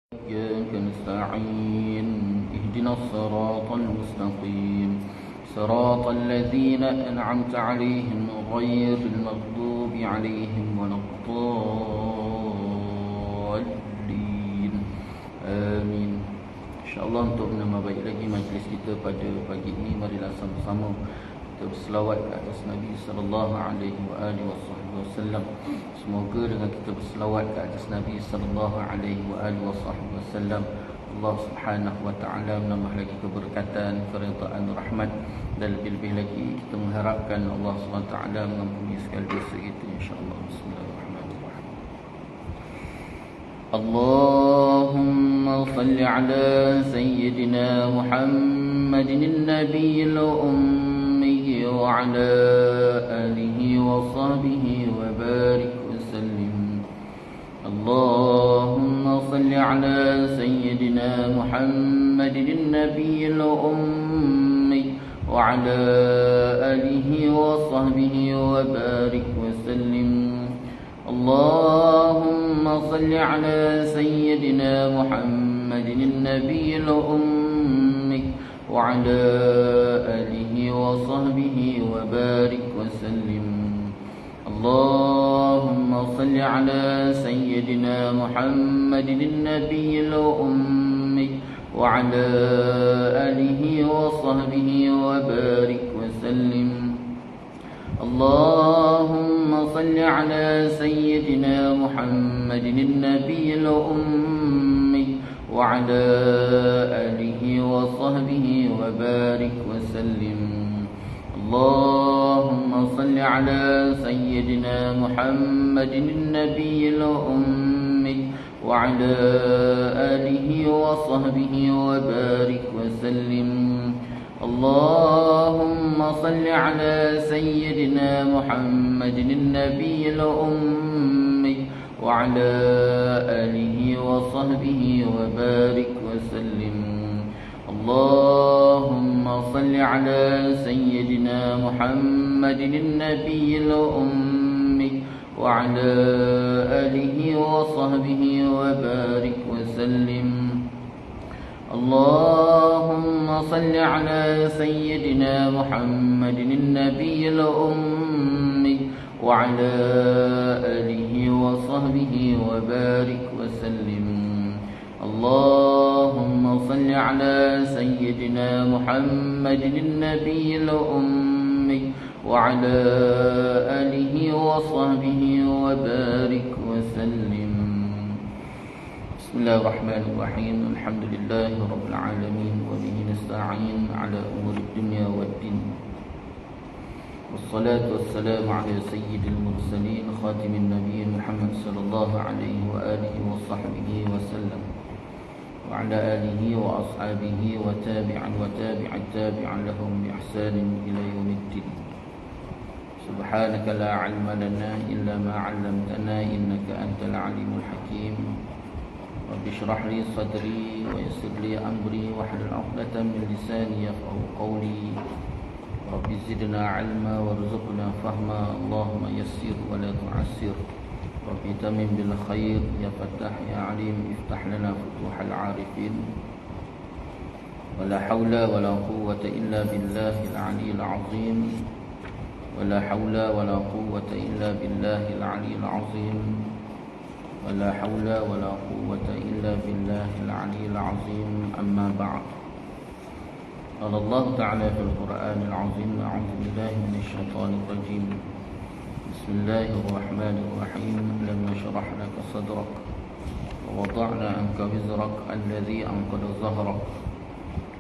إياك نستعين اهدنا الصراط المستقيم صراط الذين أنعمت عليهم غير المغضوب عليهم ولا الضالين. Amin. InsyaAllah untuk menambah baik lagi majlis kita pada pagi ini, marilah sama-sama kita berselawat ke atas Nabi sallallahu alaihi wasallam. Semoga dengan kita berselawat ke atas Nabi sallallahu alaihi wasallam, Allah Subhanahu wa taala menambah lagi keberkatan, keridaan, rahmat, dan lebih-lebih lagi kita mengharapkan Allah Subhanahu wa taala mengampuni segala dosa kita insya-Allah. Bismillahirrahmanirrahim. Allahumma salli ala sayyidina Muhammadin an-nabiyil ummi wa ala alihi wa sahbihi wa barik wa sallim. Allahumma salli ala sayyidina Muhammadin an-nabiyil ummi wa ala alihi wa sahbihi wa barik wa sallim. اللهم صل على سيدنا محمد النبي الأمي وعلى آله وصحبه وبارك وسلم. اللهم صل على سيدنا محمد النبي الأمي وعلى آله وصحبه وبارك وسلم. اللهم صل على سيدنا محمد النبي الأمي وعلى آله وصحبه وبارك وسلم. اللهم صل على سيدنا محمد النبي الأمي وعلى آله وصحبه وبارك وسلم. اللهم صل على سيدنا محمد النبي الأمي وعلى آله وصحبه وبارك وسلم. اللهم صل على سيدنا محمد النبي الأمي وعلى آله وصحبه وبارك وسلم. اللهم صل على سيدنا محمد النبي الأمي وعلى آله وصحبه وبارك وسلم. اللهم صل على سيدنا محمد النبي الأمي وعلى آله وصحبه وبارك وسلم. بسم الله الرحمن الرحيم. الحمد لله رب العالمين وبه نستعين على أمور الدنيا والدين، والصلاة والسلام على سيد المرسلين خاتم النبيين محمد صلى الله عليه وآله وصحبه وسلم، وعلى آله وأصحابه وتابع التابع لهم بإحسان إلى يوم الدين. سبحانك لا علم لنا إلا ما علمتنا إنك أنت العليم الحكيم. رب اشرح لي صدري ويسر لي أمري واحلل عقدة من لساني يفقهوا قولي. رب زدنا علما وارزقنا فهما. اللهم يسر ولا تعسر. رب تمم بالخير يا فتاح يا عليم. افتح لنا فتوح العارفين. ولا حول ولا قوة إلا بالله العلي العظيم. ولا حول ولا قوة إلا بالله العلي العظيم. ولا حول ولا قوة إلا بالله العلي العظيم. أما بعد. قال الله تعالى في القرآن العظيم: أعوذ بالله من الشيطان الرجيم. بسم الله الرحمن الرحيم. لم نشرح لك صدرك ووضعنا عنك وزرك الذي أنقض ظهرك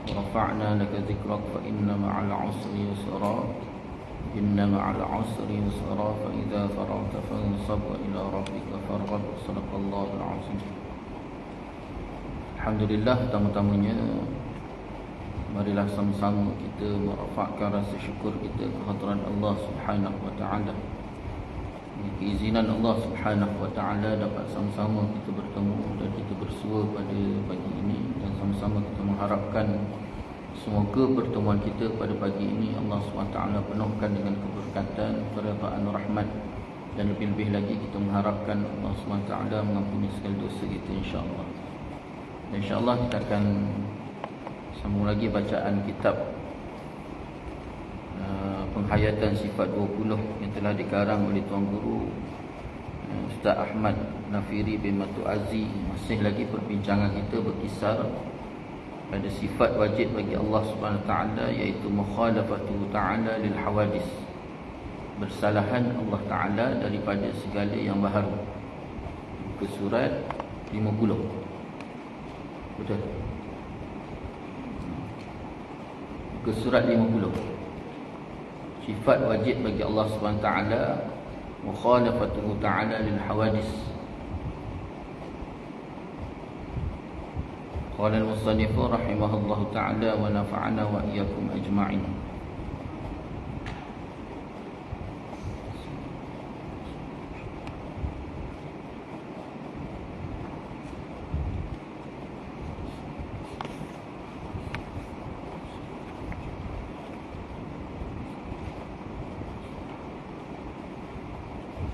ورفعنا لك ذكرك فإن مع العسر يسرا إن مع العسر يسرا فإذا فرغت فانصب وإلى ربك فارغب. صدق الله العظيم. Alhamdulillah, pertama-tamanya marilah sama-sama kita merafakkan rasa syukur kita kehadiran Allah Subhanahu wa taala. Dengan keizinan Allah Subhanahu wa taala dapat sama-sama kita bertemu dan kita bersua pada pagi ini, dan sama-sama kita mengharapkan semoga pertemuan kita pada pagi ini Allah SWT penuhkan dengan keberkatan, keridaan, rahmat, dan lebih-lebih lagi kita mengharapkan Allah SWT mengampuni segala dosa kita insya-Allah. InsyaAllah kita akan sambung lagi bacaan kitab Penghayatan Sifat 20 yang telah dikarang oleh Tuan Guru Ustaz Ahmad Nafiri bin Matu Aziz. Masih lagi perbincangan kita berkisar pada sifat wajib bagi Allah Subhanahu Wa Taala, iaitu mukhalafatu ta'ala lil hawadis, bersalahan Allah Ta'ala daripada segala yang baharu. Ke surat 50. Betul. Ke surat 50. Sifat wajib bagi Allah Subhanahu Wa Taala, mukhalafatuhu ta'ala lil hawadis. Qala al-musannif rahimahullahu ta'ala wa nafa'ana wa iyyakum ajma'in.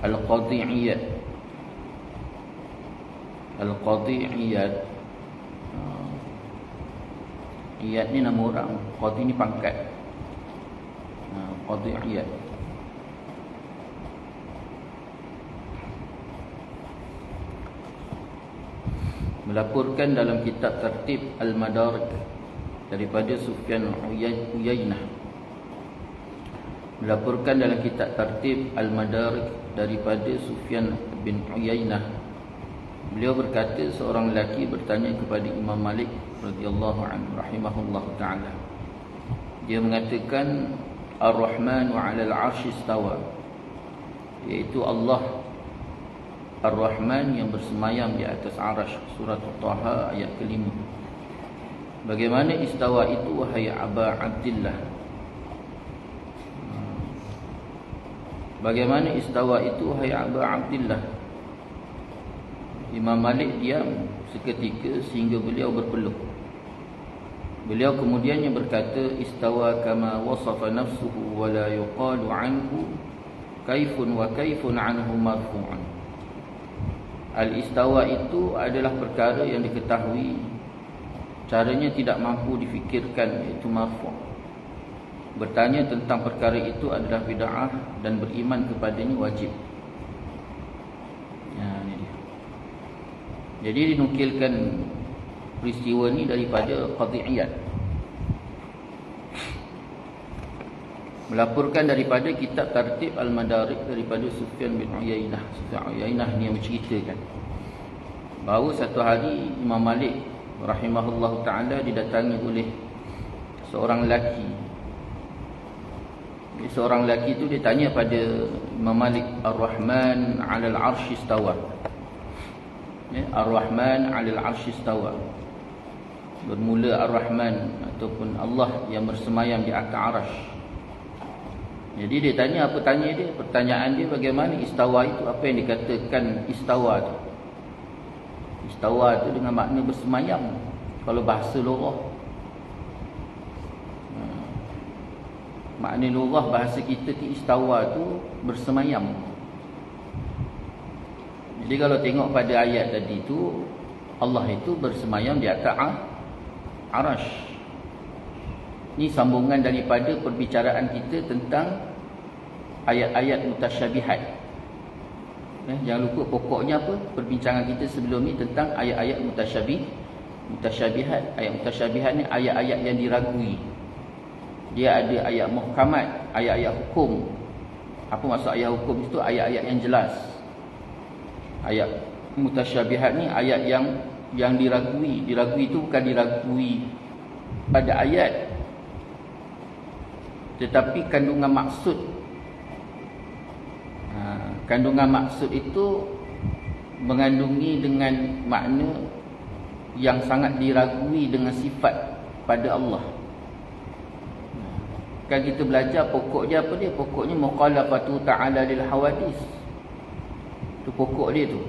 Al-Qadi'iyat. Al-Qadi'iyat, iyat ni nama orang, Qadi ni pangkat. Qadi'iyat. Melaporkan dalam kitab Tertib Al-Madarik daripada Sufyan Uyainah. Melaporkan dalam kitab Tertib Al-Madarik daripada Sufyan bin Uyainah, beliau berkata, seorang lelaki bertanya kepada Imam Malik radhiyallahu anhu rahimahullah ta'ala. Dia mengatakan, Ar-Rahmanu 'alal 'arsy istawa, iaitu Allah Ar-Rahman yang bersemayam di atas arasy. Surah Taha ayat ke-5. Bagaimana istawa itu, wahai Aba Abdillah? Bagaimana istawa itu, wahai Aba Abdillah? Imam Malik diam seketika sehingga beliau berpeluh. Beliau kemudiannya berkata, istawa kama wasafa nafsuhu wa la yuqalu anhu kaifun wa kaifun anhu marfu'un. Al-istawa itu adalah perkara yang diketahui, caranya tidak mampu difikirkan, iaitu marfu'. Bertanya tentang perkara itu adalah bid'ah dan beriman kepadanya wajib. Ini dia. Jadi dinukilkan peristiwa ni daripada Qadi'iyat. Melaporkan daripada kitab Tertib Al-Madarik daripada Sufyan bin Uyainah. Sufyan Uyainah ni yang menceritakan bahawa satu hari Imam Malik rahimahullahu ta'ala didatangi oleh seorang lelaki. Seorang lelaki itu dia tanya pada Imam Malik, Ar-Rahman 'alal 'arsy istawa. Ar-Rahman 'alal 'arsy istawa. Bermula Ar-Rahman ataupun Allah yang bersemayam di atas arasy. Jadi dia tanya, apa tanya dia? Pertanyaan dia, bagaimana istawa itu? Apa yang dikatakan istawa itu? Istawa itu dengan makna bersemayam kalau bahasa lughah. Makna lughah bahasa kita tu, istawa tu bersemayam. Jadi kalau tengok pada ayat tadi tu, Allah itu bersemayam di atas arasy. Ini sambungan daripada perbicaraan kita tentang ayat-ayat mutasyabihat. Jangan lupa pokoknya apa? Perbincangan kita sebelum ni tentang ayat-ayat mutasyabihat. Ayat mutasyabihat ni ayat-ayat yang diragui. Dia ada ayat muhkamat, ayat-ayat hukum. Apa maksud ayat hukum itu? Ayat-ayat yang jelas. Ayat mutasyabihat ni ayat yang diragui. Diragui itu bukan diragui pada ayat, tetapi kandungan maksud. Kandungan maksud itu mengandungi dengan makna yang sangat diragui dengan sifat pada Allah. Kan kita belajar pokoknya apa dia? Pokoknya mukhalafatu ta'ala lil hawadis. Itu pokok dia tu.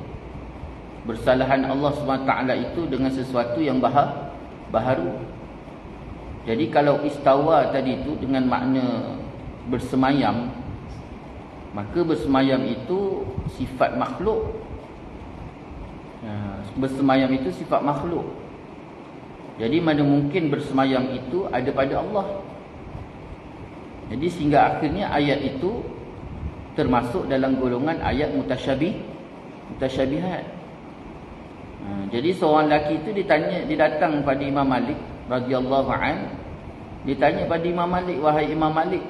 Bersalahan Allah SWT itu dengan sesuatu yang baharu. Jadi kalau istawa tadi itu dengan makna bersemayam, maka bersemayam itu sifat makhluk. Bersemayam itu sifat makhluk. Jadi mana mungkin bersemayam itu ada pada Allah. Jadi sehingga akhirnya ayat itu termasuk dalam golongan ayat mutasyabihat. Jadi seorang lelaki itu dia datang pada Imam Malik radhiyallahu an. Dia tanya pada Imam Malik, wahai Imam Malik,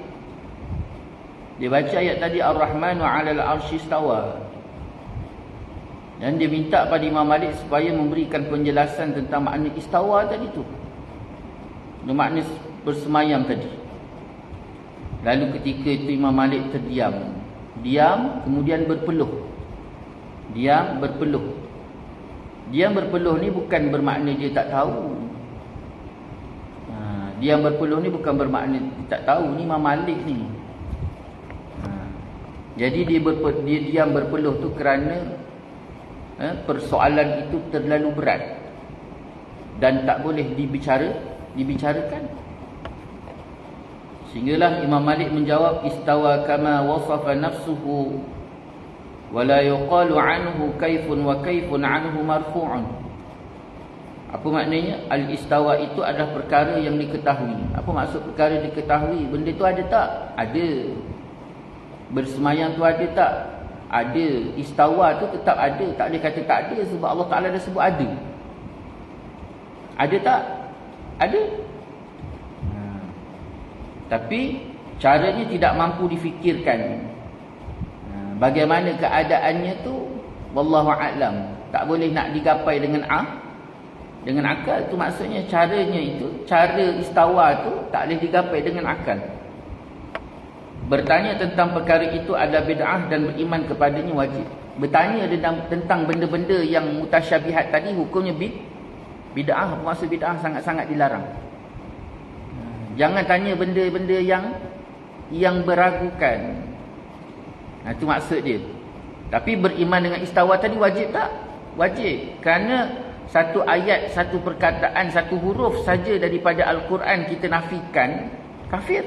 dia baca ayat tadi Ar-Rahmanu 'alal 'arsy istawa. Dan dia minta pada Imam Malik supaya memberikan penjelasan tentang makna istawa tadi tu. Makna bersemayam tadi. Lalu ketika itu Imam Malik terdiam. Diam, kemudian berpeluh. Diam, berpeluh. Diam berpeluh ni bukan bermakna dia tak tahu. Diam berpeluh ni bukan bermakna dia tak tahu. Ni Imam Malik ni. Jadi dia diam berpeluh tu kerana persoalan itu terlalu berat dan tak boleh dibicarakan. Sehinggalah Imam Malik menjawab, istawa kama wasafa nafsuhu wa la yuqalu anhu kaifun wa kaifun anhu marfu'un. Apa maknanya? Al-istawa itu adalah perkara yang diketahui. Apa maksud perkara diketahui? Benda tu ada tak? Ada. Bersemayam tu ada tak? Ada. Istawa tu tetap ada. Tak boleh kata tak ada sebab Allah Ta'ala dah sebut ada. Ada tak? Ada. Tapi caranya tidak mampu difikirkan. Bagaimana keadaannya tu wallahu a'lam. Tak boleh nak digapai dengan akal. Tu maksudnya caranya itu, cara istawa tu tak boleh digapai dengan akal. Bertanya tentang perkara itu adalah bid'ah dan beriman kepadanya wajib. Bertanya tentang benda-benda yang mutasyabihat tadi hukumnya bid'ah. Apa maksud bid'ah? Sangat-sangat dilarang. Jangan tanya benda-benda yang beragukan. Itu maksud dia. Tapi beriman dengan istawa tadi wajib tak? Wajib. Kerana satu ayat, satu perkataan, satu huruf saja daripada Al-Quran kita nafikan, kafir.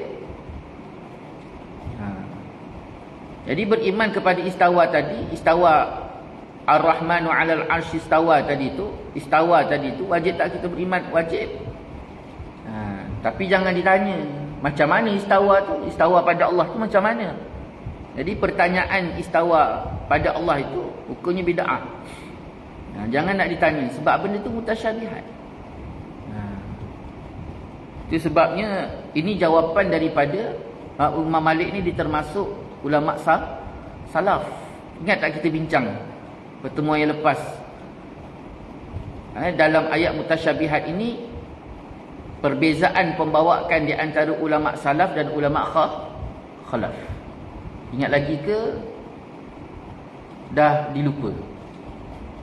Jadi beriman kepada istawa tadi, istawa Ar-Rahmanu 'alal 'arsy istawa tadi tu, istawa tadi tu wajib tak kita beriman? Wajib. Tapi jangan ditanya macam mana istawa tu, istawa pada Allah tu macam mana. Jadi pertanyaan istawa pada Allah itu hukumnya bid'ah. Jangan nak ditanya sebab benda tu mutasyabihat. Itu sebabnya ini jawapan daripada Imam Malik ni termasuk ulama salaf. Ingat tak kita bincang pertemuan yang lepas? Dalam ayat mutasyabihat ini perbezaan pembawaan di antara ulama salaf dan ulama khalaf. Ingat lagi ke dah dilupa?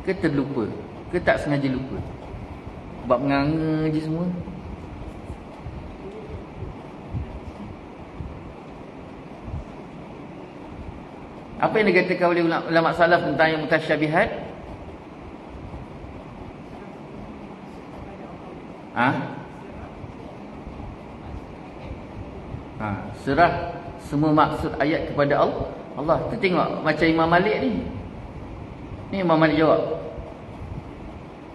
Ke terlupa? Ke tak sengaja lupa? Sebab menganga je semua. Apa yang dikatakan oleh ulama salaf tentang yang mutasyabihat? Serah semua maksud ayat kepada Allah. Kita tengok macam Imam Malik ni. Ni Imam Malik jawab.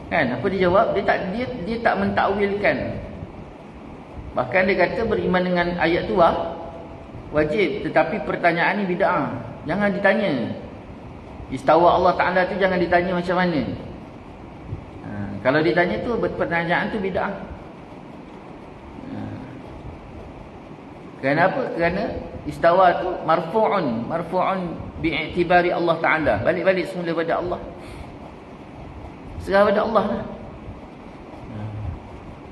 Kan? Apa dia jawab? Dia tak mentakwilkan. Bahkan dia kata beriman dengan ayat tu wajib. Tetapi pertanyaan ni bid'ah. Jangan ditanya. Istawa Allah Ta'ala tu jangan ditanya macam mana. Kalau ditanya tu pertanyaan tu bid'ah. Kenapa? Kerana istawa tu marfu'un bi'itibari Allah Ta'ala. Balik-balik semula pada Allah. Serah pada Allah lah.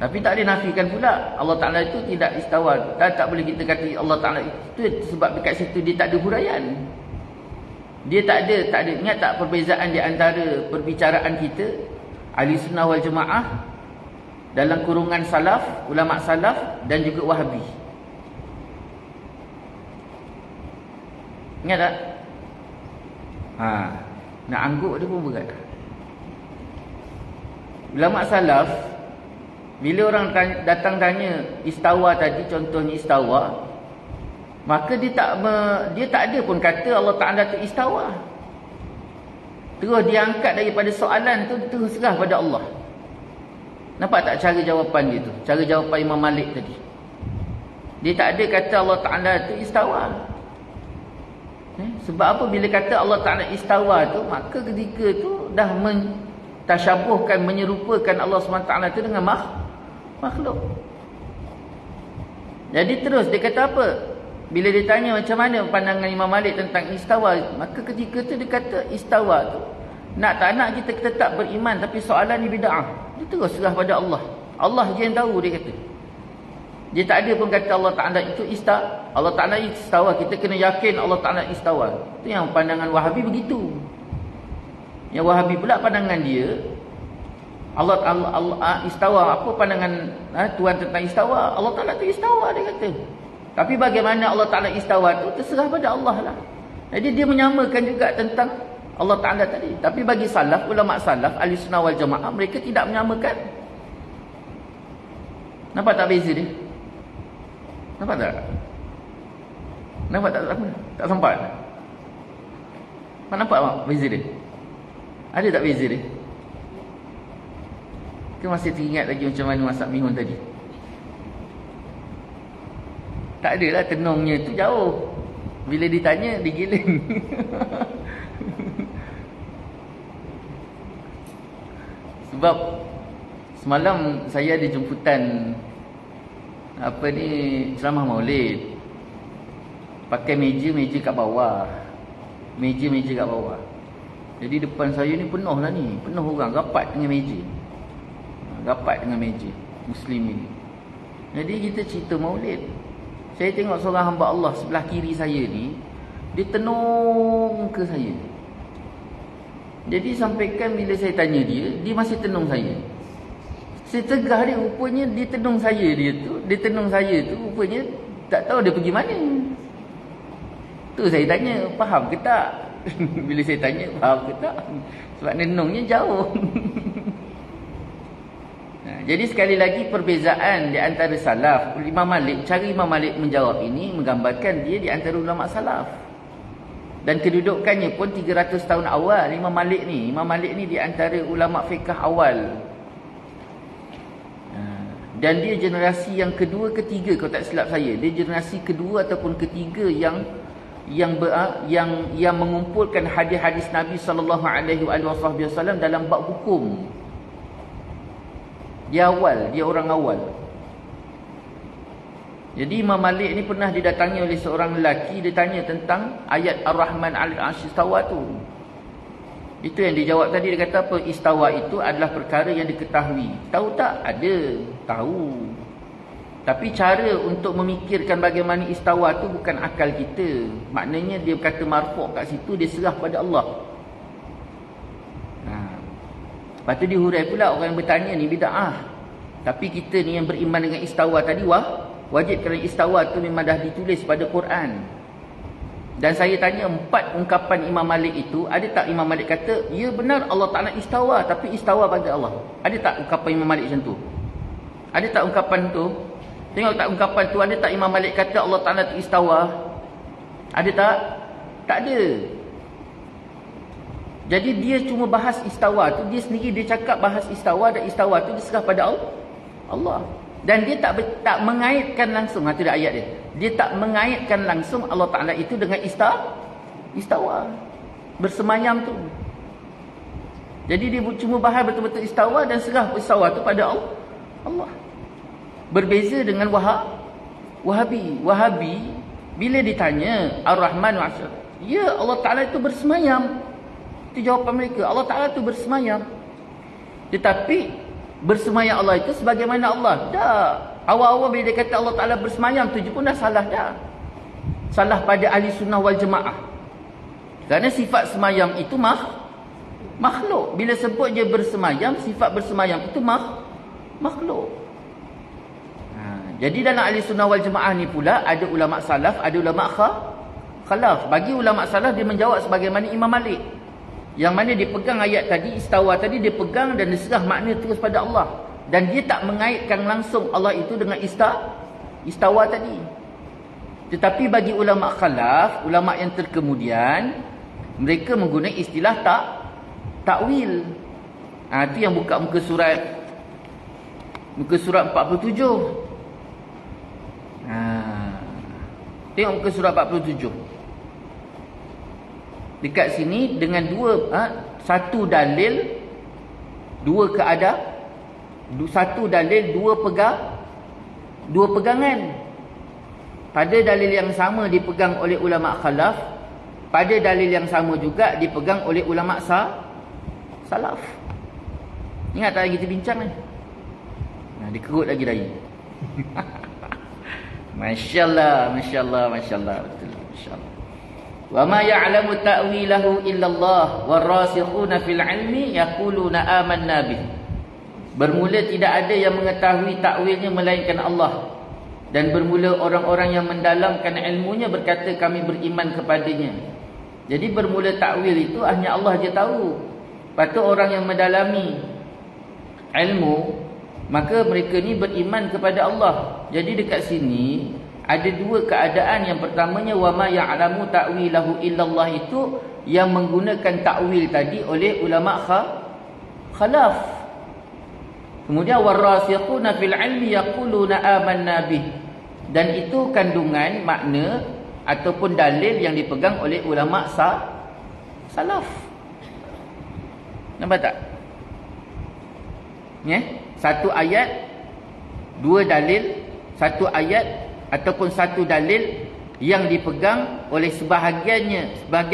Tapi tak boleh nafikan pula Allah Ta'ala itu tidak istawa. Tak boleh kita kata Allah Ta'ala itu sebab dekat situ dia tak ada huraian. Dia tak ada. Ingat tak perbezaan di antara perbicaraan kita Ahli Sunnah wal Jamaah dalam kurungan salaf, ulama salaf dan juga Wahabi. Ingat tak? Nak angguk dia pun berat. Ulama salaf, bila orang datang tanya istawa tadi, contohnya istawa, maka dia tak ada pun kata Allah Ta'ala tu istawa. Terus dia angkat daripada soalan tu, terus serah pada Allah. Nampak tak cara jawapan dia tu? Cara jawapan Imam Malik tadi. Dia tak ada kata Allah Ta'ala tu istawa. Sebab apa? Bila kata Allah Ta'ala istawa tu, maka ketika tu dah mentasyabuhkan, menyerupakan Allah SWT tu dengan makhluk. Jadi terus dia kata apa? Bila dia tanya macam mana pandangan Imam Malik tentang istawa, maka ketika tu dia kata istawa tu, nak tak nak kita tetap beriman, tapi soalan ni bid'ah. Dia terus serah pada Allah. Allah je yang tahu, dia kata. Dia tak ada pun kata Allah Ta'ala itu Allah Ta'ala istawa. Kita kena yakin Allah Ta'ala istawa. Itu yang pandangan Wahabi begitu. Yang Wahabi pula pandangan dia, Allah istawa. Apa pandangan Tuhan tentang istawa? Allah Ta'ala itu istawa, dia kata. Tapi bagaimana Allah Ta'ala istawa tu terserah pada Allah lah. Jadi dia menyamakan juga tentang Allah Ta'ala tadi. Tapi bagi salaf, ulama salaf, ahli sunnah wal jamaah, mereka tidak menyamakan. Nampak tak beza dia? Nampak tak? Nampak tak? Tak sempat? Nampak tak beza dia? Ada tak beza dia? Ke masih teringat lagi macam mana masak mihun tadi? Tak adalah, tenungnya tu jauh. Bila ditanya, digiling. Sebab semalam saya ada jemputan ceramah Maulid. Pakai meja kat bawah. Meja kat bawah. Jadi depan saya ni penuh lah ni. Penuh orang, rapat dengan meja. Rapat dengan meja Muslim ini. Jadi kita cerita Maulid. Saya tengok seorang hamba Allah sebelah kiri saya ni, dia tenung ke saya. Jadi sampaikan bila saya tanya dia masih tenung saya. Saya tegah dia, rupanya dia tenung saya tu rupanya tak tahu dia pergi mana. Tu saya tanya, faham ke tak? Bila saya tanya, faham ke tak? Sebab tenungnya jauh. Jadi sekali lagi perbezaan di antara salaf, Imam Malik, cara Imam Malik menjawab ini menggambarkan dia di antara ulama salaf. Dan kedudukannya pun 300 tahun awal Imam Malik ni di antara ulama fiqh awal. Dan dia generasi yang kedua ketiga kalau tak silap saya. Dia generasi kedua ataupun ketiga yang mengumpulkan hadis-hadis Nabi sallallahu alaihi wasallam dalam bab hukum. Dia orang awal. Jadi Imam Malik ni pernah didatangi oleh seorang lelaki, dia tanya tentang ayat Ar-Rahman 'alal 'arsy istawa tu. Itu yang dijawab tadi, dia kata apa? Istawa itu adalah perkara yang diketahui. Tahu tak? Ada, tahu. Tapi cara untuk memikirkan bagaimana istawa tu bukan akal kita. Maknanya dia kata marfu' kat situ, dia serah pada Allah. Lepas tu dihurai pula orang yang bertanya ni bid'ah. Tapi kita ni yang beriman dengan istawa tadi wajib, kerana istawa tu memang dah ditulis pada Quran. Dan saya tanya 4 ungkapan Imam Malik itu, ada tak Imam Malik kata, ya benar Allah Ta'ala istawa, tapi istawa pada Allah? Ada tak ungkapan Imam Malik macam tu? Ada tak ungkapan tu? Tengok tak ungkapan tu, ada tak Imam Malik kata Allah Ta'ala tu istawa? Ada tak? Tak ada. Jadi dia cuma bahas istawa tu, dia sendiri dia cakap bahas istawa, dan istawa tu diserah pada Allah. Dan dia tak mengaitkan langsung, itu dah ayat dia. Dia tak mengaitkan langsung Allah Ta'ala itu dengan istawa. Bersemayam tu. Jadi dia cuma bahas betul-betul istawa dan serah istawa tu pada Allah. Berbeza dengan Wahabi. Wahabi bila ditanya Ar-Rahman wa'asyar, ya Allah Ta'ala itu bersemayam. Itu jawapan mereka, Allah Ta'ala itu bersemayam. Tetapi bersemayam Allah itu sebagaimana Allah. Tak. Awal-awal bila dia kata Allah Ta'ala bersemayam tu pun dah salah dah. Salah pada ahli sunnah wal jamaah. Kerana sifat semayam itu makhluk. Bila sebut dia bersemayam, sifat bersemayam itu makhluk. Jadi dalam ahli sunnah wal jamaah ni pula ada ulama salaf, ada ulama khalaf. Bagi ulama salaf dia menjawab sebagaimana Imam Malik. Yang mana dia pegang ayat tadi, istawa tadi, dia pegang dan diserah makna terus pada Allah. Dan dia tak mengaitkan langsung Allah itu dengan istawa tadi. Tetapi bagi ulama khalaf, ulama yang terkemudian, mereka menggunakan istilah takwil. Itu yang buka muka surat Muka surat 47. Tengok muka surat 47. Dekat sini dengan satu dalil, dua keadaan, satu dalil, dua pegangan. Pada dalil yang sama dipegang oleh ulama khalaf, pada dalil yang sama juga dipegang oleh ulama salaf. Ingat tak lagi kita bincang ni? Dikerut lagi dahi. Masya-Allah, masya-Allah, masya-Allah, betul, masya-Allah. Wa ma ya'lamu ta'wilahu illallah warasikhuna fil 'ilmi yaquluna amanna bih. Bermula tidak ada yang mengetahui takwilnya melainkan Allah, dan bermula orang-orang yang mendalamkan ilmunya berkata kami beriman kepadanya. Jadi bermula takwil itu hanya Allah je tahu. Patut orang yang mendalami ilmu, maka mereka ni beriman kepada Allah. Jadi dekat sini ada dua keadaan. Yang pertamanya wa ma ya'lamu ta'wilahu illallah, itu yang menggunakan takwil tadi oleh ulama khalaf. Kemudian warasikhuna fil 'ilmi yaquluna amanna bih, dan itu kandungan makna ataupun dalil yang dipegang oleh ulama salaf. Nampak tak? Satu ayat, dua dalil, satu ayat ataupun satu dalil yang dipegang oleh sebahagian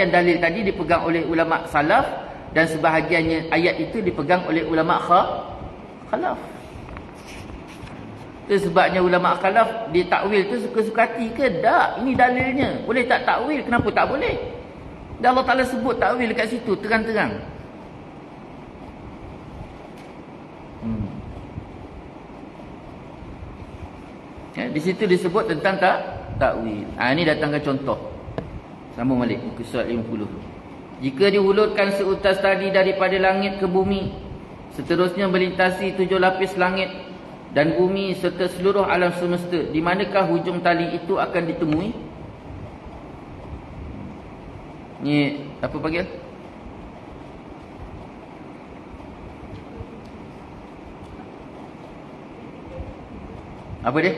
dalil tadi dipegang oleh ulama salaf, dan sebahagiannya ayat itu dipegang oleh ulama khalaf. Itu sebabnya ulama khalaf dia takwil tu suka-suka hati ke? Tak, ini dalilnya. Boleh tak takwil? Kenapa tak boleh? Dan Allah Ta'ala sebut takwil dekat situ terang-terang. Di situ disebut tentang takwil. Ini datangkan contoh. Sambung balik muka surat 50. Jika dihulurkan seutas tali daripada langit ke bumi, seterusnya melintasi 7 lapis langit dan bumi serta seluruh alam semesta, di manakah hujung tali itu akan ditemui? Ni apa panggil? Apa dia?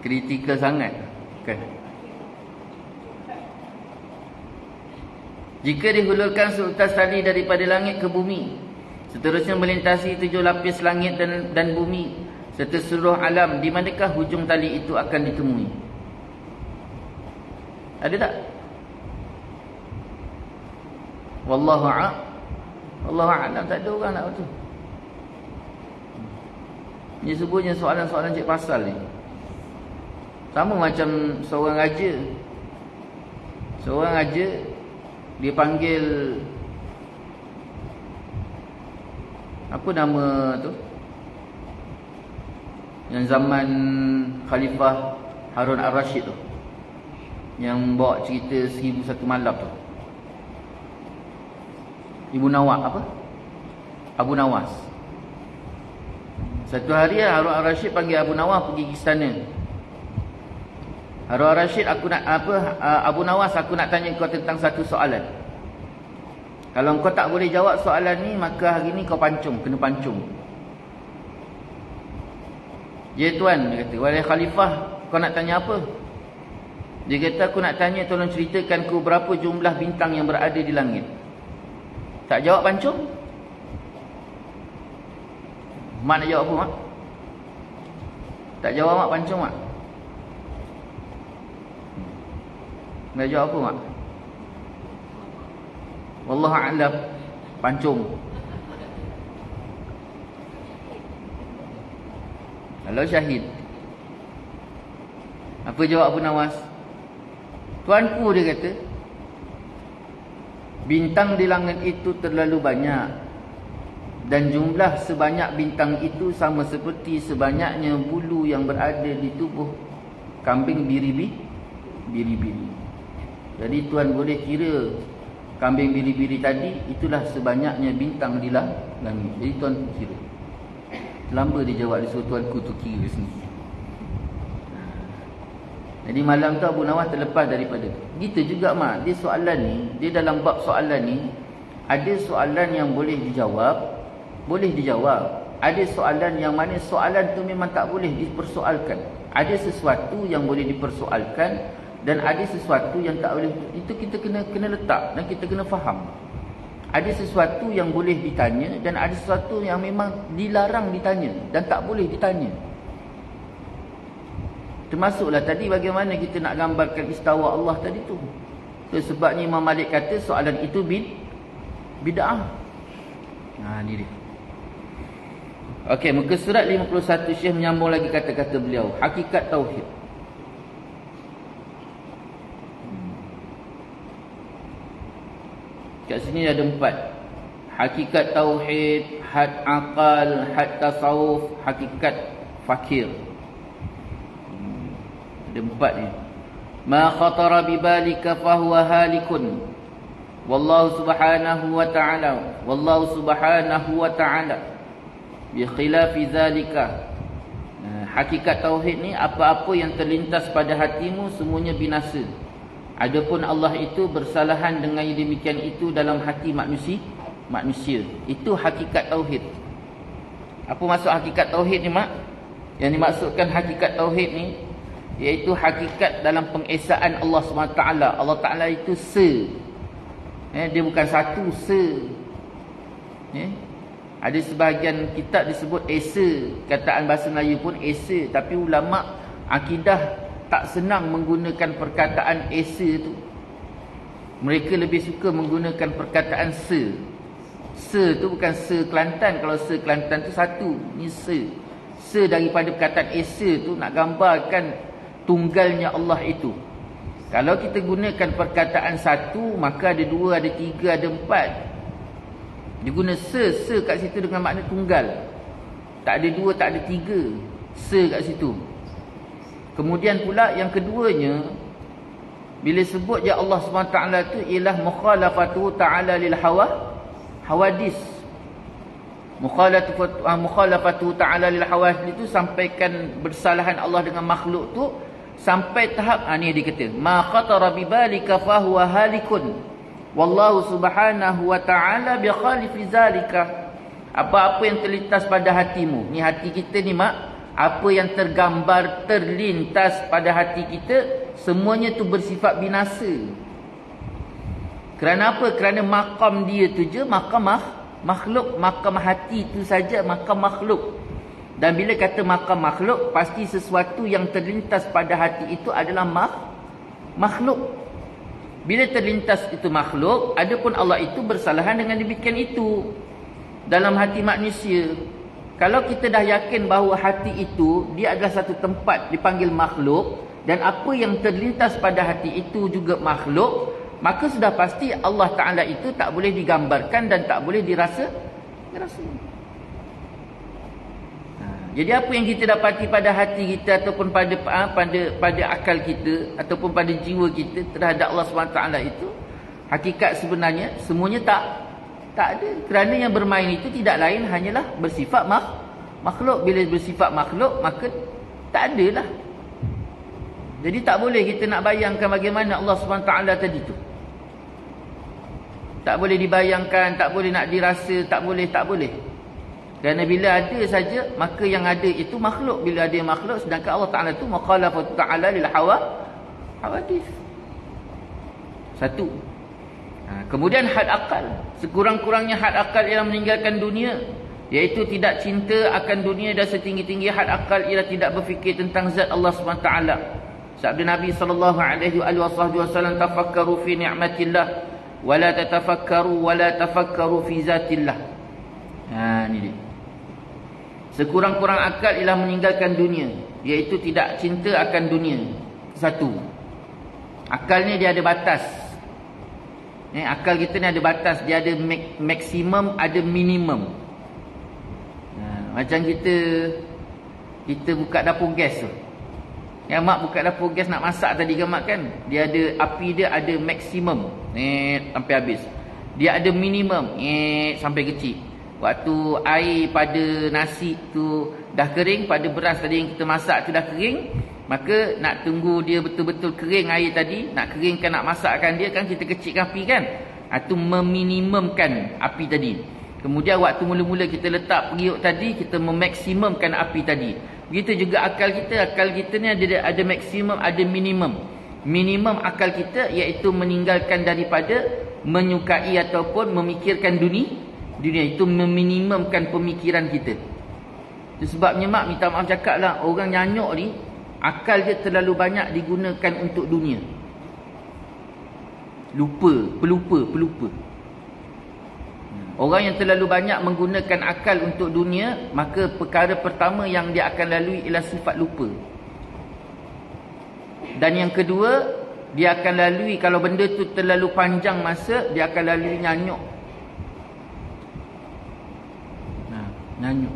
Kritikal sangat. Okay. Jika dihulurkan seutas tali daripada langit ke bumi, seterusnya melintasi 7 lapis langit dan bumi serta seluruh alam, di manakah hujung tali itu akan ditemui? Ada tak? Wallahu a'lam, tak ada orang nak betul. Dia sebutnya soalan-soalan cik pasal ni. Sama macam seorang raja. Seorang raja dia panggil, apa nama tu, yang zaman Khalifah Harun Ar-Rashid tu, yang bawa cerita 1001 malam tu, Ibu Nawas apa? Abu Nawas. Satu hari Harun Ar-Rashid panggil Abu Nawas pergi ke istana. Harun Ar-Rashid, Abu Nawas, aku nak tanya kau tentang satu soalan. Kalau kau tak boleh jawab soalan ni, maka hari ni kau pancung, kena pancung. Ya tuan, dia kata, wahai khalifah, kau nak tanya apa? Dia kata, aku nak tanya, tolong ceritakan ku berapa jumlah bintang yang berada di langit. Tak jawab pancung? Mak nak jawab apa, mak? Tak jawab, mak, pancung, mak? Nak jawab apa, mak? Wallahu a'lam, pancung. Kalau syahid. Apa jawab Abu Nawas? Tuanku, dia kata, bintang di langit itu terlalu banyak, dan jumlah sebanyak bintang itu sama seperti sebanyaknya bulu yang berada di tubuh kambing biri-biri. Jadi tuan boleh kira kambing biri-biri tadi itulah sebanyaknya bintang di langit. Jadi tuan kira. Lama dia jawab, dia suruh tuanku tu kira sendiri. Jadi malam tu Abu Nawas terlepas daripada tu. Gitu juga mak, dia dalam bab soalan ni ada soalan yang boleh dijawab, boleh dijawab. Ada soalan yang mana soalan tu memang tak boleh dipersoalkan. Ada sesuatu yang boleh dipersoalkan dan ada sesuatu yang tak boleh. Itu kita kena letak dan kita kena faham. Ada sesuatu yang boleh ditanya dan ada sesuatu yang memang dilarang ditanya dan tak boleh ditanya. Termasuklah tadi bagaimana kita nak gambarkan istawa Allah tadi tu. Sebabnya Imam Malik kata soalan itu bid'ah. Ni dia. Okey, muka surat 51 Syekh menyambung lagi kata-kata beliau, hakikat tauhid. Kat sini ada 4. Hakikat tauhid, had akal, had tasawuf, hakikat fakir. Ada 4 ni. Ma khatara bibalika fahuwa halikun. Wallahu subhanahu wa ta'ala bi khilafi zalika. Hakikat tauhid ni, apa-apa yang terlintas pada hatimu semuanya binasa. Adapun Allah itu bersalahan dengan yang demikian itu dalam hati manusia. Itu hakikat tauhid. Apa maksud hakikat tauhid ni, Mak? Yang dimaksudkan hakikat tauhid ni iaitu hakikat dalam pengesaan Allah SWT. Allah Ta'ala itu dia bukan satu Ada sebahagian kitab disebut esa. Kataan bahasa Melayu pun esa. Tapi ulama' akidah tak senang menggunakan perkataan esa tu. Mereka lebih suka menggunakan perkataan se. Se tu bukan se Kelantan. Kalau se Kelantan tu satu. Ni se. Se daripada perkataan esa tu nak gambarkan tunggalnya Allah itu. Kalau kita gunakan perkataan satu, maka ada dua, ada tiga, ada empat. Dia guna se kat situ dengan makna tunggal. Tak ada dua, tak ada tiga. Se kat situ. Kemudian pula yang keduanya, bila sebut ya Allah SWT tu ialah mukhalafatu ta'ala lil hawadis. Mukhalafatu ta'ala lil hawadis itu sampaikan bersalahan Allah dengan makhluk tu sampai tahap ni dia kata ma khatara bibalika fahuwa halikun wallahu subhanahu wa ta'ala bi khalifi zalika. Apa-apa yang terlintas pada hatimu, ni hati kita ni, Mak, apa yang tergambar terlintas pada hati kita semuanya tu bersifat binasa. Kerana apa? Kerana makam dia tu je makam makhluk, makam hati tu saja makam makhluk. Dan bila kata makam makhluk, pasti sesuatu yang terlintas pada hati itu adalah makhluk. Bila terlintas itu makhluk, adapun Allah itu bersalahan dengan demikian itu dalam hati manusia. Kalau kita dah yakin bahawa hati itu dia adalah satu tempat dipanggil makhluk, dan apa yang terlintas pada hati itu juga makhluk, maka sudah pasti Allah Ta'ala itu tak boleh digambarkan dan tak boleh dirasa. Jadi apa yang kita dapati pada hati kita ataupun pada akal kita ataupun pada jiwa kita terhadap Allah SWT itu, hakikat sebenarnya semuanya tak ada. Kerana yang bermain itu tidak lain hanyalah bersifat makhluk. Bila bersifat makhluk, maka tak ada lah. Jadi tak boleh kita nak bayangkan bagaimana Allah SWT tadi tu. Tak boleh dibayangkan, tak boleh nak dirasa, tak boleh. Kerana bila ada saja, maka yang ada itu makhluk. Bila ada makhluk, sedangkan Allah Ta'ala itu mukhalafatu ta'ala lil hawadis. Satu. Kemudian had akal. Sekurang-kurangnya had akal ialah meninggalkan dunia, iaitu tidak cinta akan dunia, dan setinggi-tinggi had akal ialah tidak berfikir tentang zat Allah SWT. Sabda Nabi SAW, tafakkaru fi ni'matillah wala tatafakkaru wala tafakkaru fi zatillah. Ni dia. Sekurang-kurang akal ialah meninggalkan dunia, iaitu tidak cinta akan dunia. Satu. Akal ni dia ada batas. Akal kita ni ada batas. Dia ada maksimum, ada minimum. Macam kita buka dapur gas tu. Yang Mak buka dapur gas nak masak tadi kan, Mak, kan? Dia ada api, dia ada maksimum sampai habis. Dia ada minimum sampai kecil. Waktu air pada nasi tu dah kering, pada beras tadi yang kita masak tu dah kering, maka nak tunggu dia betul-betul kering air tadi, nak keringkan, nak masakkan dia kan, kita kecilkan api kan. Itu meminimumkan api tadi. Kemudian waktu mula-mula kita letak periuk tadi, kita memaksimumkan api tadi. Begitu juga akal kita ni ada maksimum, ada minimum. Minimum akal kita iaitu meninggalkan daripada menyukai ataupun memikirkan dunia. Itu meminimumkan pemikiran kita. Itu sebabnya mak minta maaf cakap lah, orang nyanyuk ni akal dia terlalu banyak digunakan untuk dunia. Pelupa. Orang yang terlalu banyak menggunakan akal untuk dunia, maka perkara pertama yang dia akan lalui ialah sifat lupa. Dan yang kedua, dia akan lalui, kalau benda tu terlalu panjang masa, dia akan lalui nyanyuk. Nyanyuk.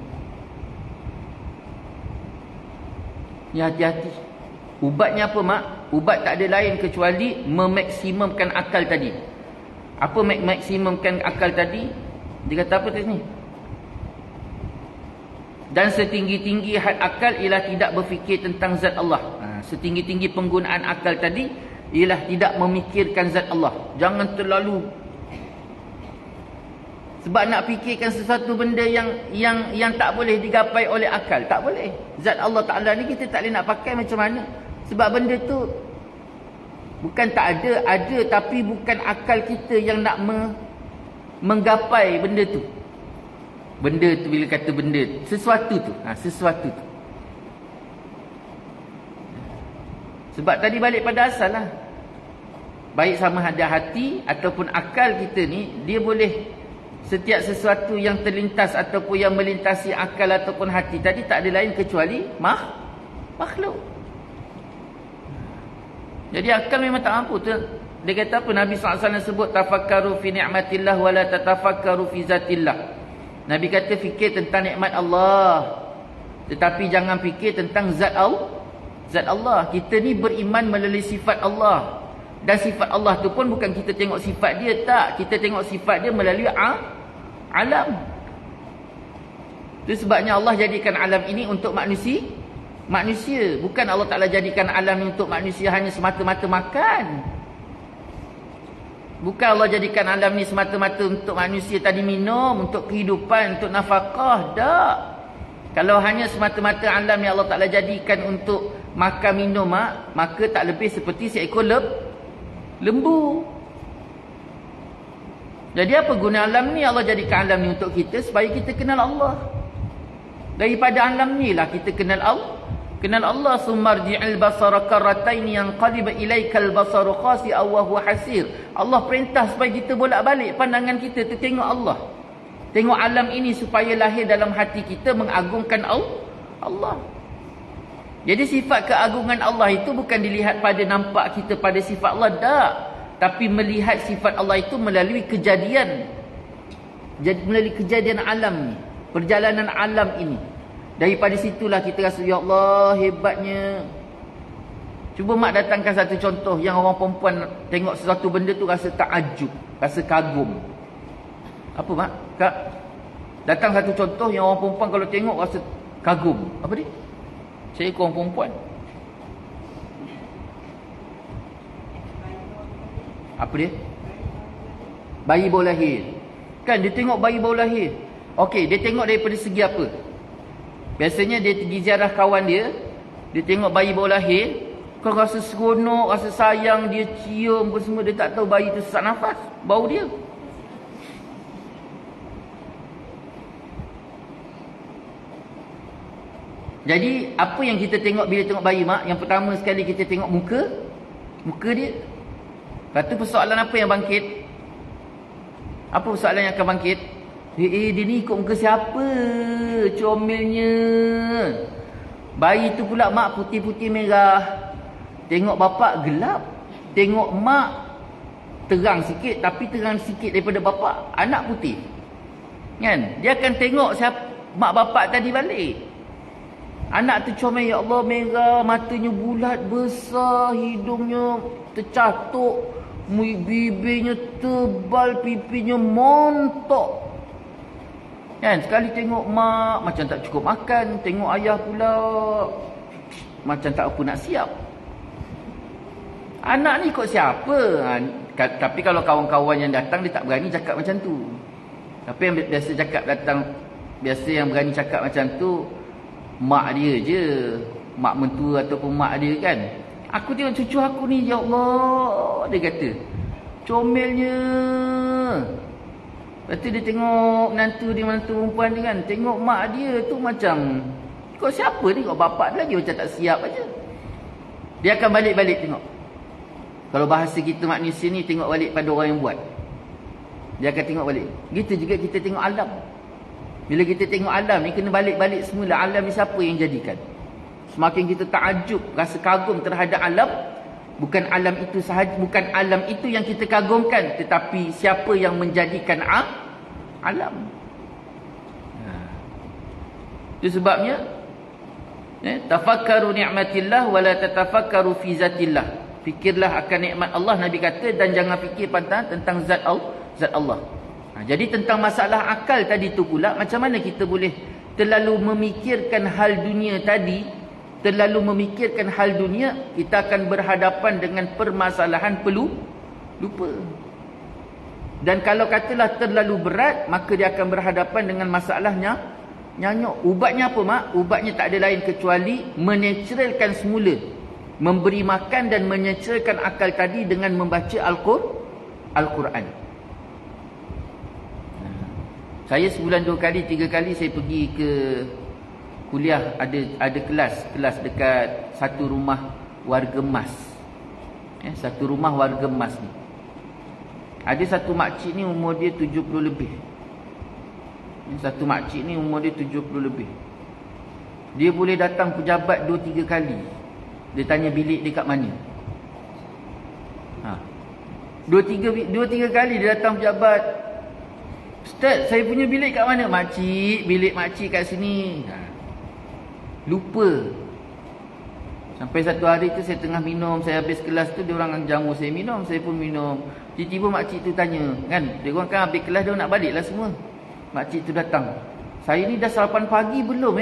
Ya, hati-hati. Ubatnya apa mak? Ubat tak ada lain kecuali memaksimumkan akal tadi. Apa maksimumkan akal tadi? Dia kata apa tadi ni? Dan setinggi-tinggi had akal ialah tidak berfikir tentang zat Allah. Setinggi-tinggi penggunaan akal tadi ialah tidak memikirkan zat Allah. Jangan terlalu, sebab nak fikirkan sesuatu benda yang tak boleh digapai oleh akal, tak boleh. Zat Allah Ta'ala ni kita tak boleh nak pakai macam mana. Sebab benda tu bukan tak ada, tapi bukan akal kita yang nak menggapai benda tu. Benda tu, bila kata benda, sesuatu tu. Sesuatu tu. Sebab tadi balik pada asal lah. Baik sama ada hati ataupun akal kita ni, dia boleh, setiap sesuatu yang terlintas ataupun yang melintasi akal ataupun hati tadi tak ada lain kecuali makhluk. Jadi akal memang tak mampu tu. Dia kata apa? Nabi SAW sebut tafakkaru fi ni'matillah wa la tatafakkaru fi zatillah. Nabi kata fikir tentang nikmat Allah, tetapi jangan fikir tentang zat Allah. Kita ni beriman melalui sifat Allah. Dan sifat Allah tu pun bukan kita tengok sifat dia, tak. Kita tengok sifat dia melalui alam. Itu sebabnya Allah jadikan alam ini untuk manusia. Bukan Allah Ta'ala jadikan alam ini untuk manusia hanya semata-mata makan. Bukan Allah jadikan alam ni semata-mata untuk manusia tadi minum, untuk kehidupan, untuk nafkah. Tak. Kalau hanya semata-mata alam yang Allah Ta'ala jadikan untuk makan minum, maka tak lebih seperti seekor lembu. Jadi apa guna alam ni? Allah jadikan alam ni untuk kita supaya kita kenal Allah. Daripada alam ni lah kita kenal Allah. Kenal Allah. Sumarji'il basara karrataini yanqalib ilaikal basaru khasi'aw wa huwa hasir. Allah perintah supaya kita bolak-balik pandangan kita tu tengok Allah. Tengok alam ini supaya lahir dalam hati kita mengagungkan Allah. Jadi sifat keagungan Allah itu bukan dilihat pada nampak kita pada sifat Allah, tak. Tapi melihat sifat Allah itu melalui kejadian. Melalui kejadian alam ni. Perjalanan alam ini. Daripada situlah kita rasa, ya Allah hebatnya. Cuba mak datangkan satu contoh yang orang perempuan tengok sesuatu benda tu rasa takjub, rasa kagum. Apa mak? Kak, datang satu contoh yang orang perempuan kalau tengok rasa kagum. Apa dia? Saya ikut orang perempuan. Apa dia? Bayi baru lahir. Kan dia tengok bayi baru lahir. Okey, dia tengok daripada segi apa? Biasanya dia pergi ziarah kawan dia, dia tengok bayi baru lahir, kau rasa seronok, rasa sayang, dia cium apa semua, dia tak tahu bayi tu sesak nafas, bau dia. Jadi apa yang kita tengok bila tengok bayi mak? Yang pertama sekali kita tengok muka dia. Lepas tu persoalan apa yang bangkit? Apa persoalan yang akan bangkit? Dia ni ikut muka siapa? Comelnya. Bayi tu pula mak putih-putih merah. Tengok bapak gelap. Tengok mak terang sikit, tapi terang sikit daripada bapak. Anak putih. Kan? Dia akan tengok siapa mak bapak tadi balik. Anak tu comel, ya Allah, merah, matanya bulat besar, hidungnya tercatuk, bibirnya tebal, pipinya montok. Kan, sekali tengok mak macam tak cukup makan, tengok ayah pula macam tak apa nak siap. Anak ni ikut siapa? Tapi kalau kawan-kawan yang datang, dia tak berani cakap macam tu. Tapi yang biasa cakap datang, biasa yang berani cakap macam tu mak dia je, mak mentua ataupun mak dia kan. Aku tengok cucu aku ni, ya Allah, dia kata comelnya. Lepas tu dia tengok menantu perempuan dia kan, tengok mak dia tu macam, kau siapa ni, kau bapak dia lagi macam tak siap aja. Dia akan balik-balik tengok. Kalau bahasa kita manusia ni, tengok balik pada orang yang buat. Dia akan tengok balik. Gitu juga kita tengok alam. Bila kita tengok alam ni, kena balik-balik semula. Alam ni siapa yang jadikan? Semakin kita takjub, rasa kagum terhadap alam, bukan alam itu sahaja, bukan alam itu yang kita kagumkan, tetapi siapa yang menjadikan alam. Itu sebabnya tafakkaru ni'matillah wa la tatafakkaru fi zatillah. Fikirlah akan nikmat Allah, Nabi kata, dan jangan fikir tentang zat Allah. Jadi tentang masalah akal tadi tu pula, macam mana kita boleh terlalu memikirkan hal dunia tadi? Terlalu memikirkan hal dunia, kita akan berhadapan dengan permasalahan lupa. Dan kalau katalah terlalu berat, maka dia akan berhadapan dengan masalahnya nyanyuk. Ubatnya apa, mak? Ubatnya tak ada lain kecuali menaturalkan semula, memberi makan dan menaturalkan akal tadi dengan membaca Al-Quran. Saya sebulan 2 kali 3 kali saya pergi ke kuliah, ada kelas dekat satu rumah warga emas. Satu rumah warga emas ni. Ada satu makcik ni umur dia 70 lebih. Satu makcik ni umur dia 70 lebih. Dia boleh datang pejabat 2-3 kali. Dia tanya bilik dia kat mana. 2-3 kali dia datang pejabat. Ustaz, saya punya bilik kat mana? Makcik, bilik makcik kat sini. Lupa. Sampai satu hari tu saya tengah minum, saya habis kelas tu, dia orang jamu saya minum, saya pun minum. Tiba-tiba makcik tu tanya, kan, dia orang kan habis kelas, dia orang nak balik lah semua. Makcik tu datang, saya ni dah sarapan pagi belum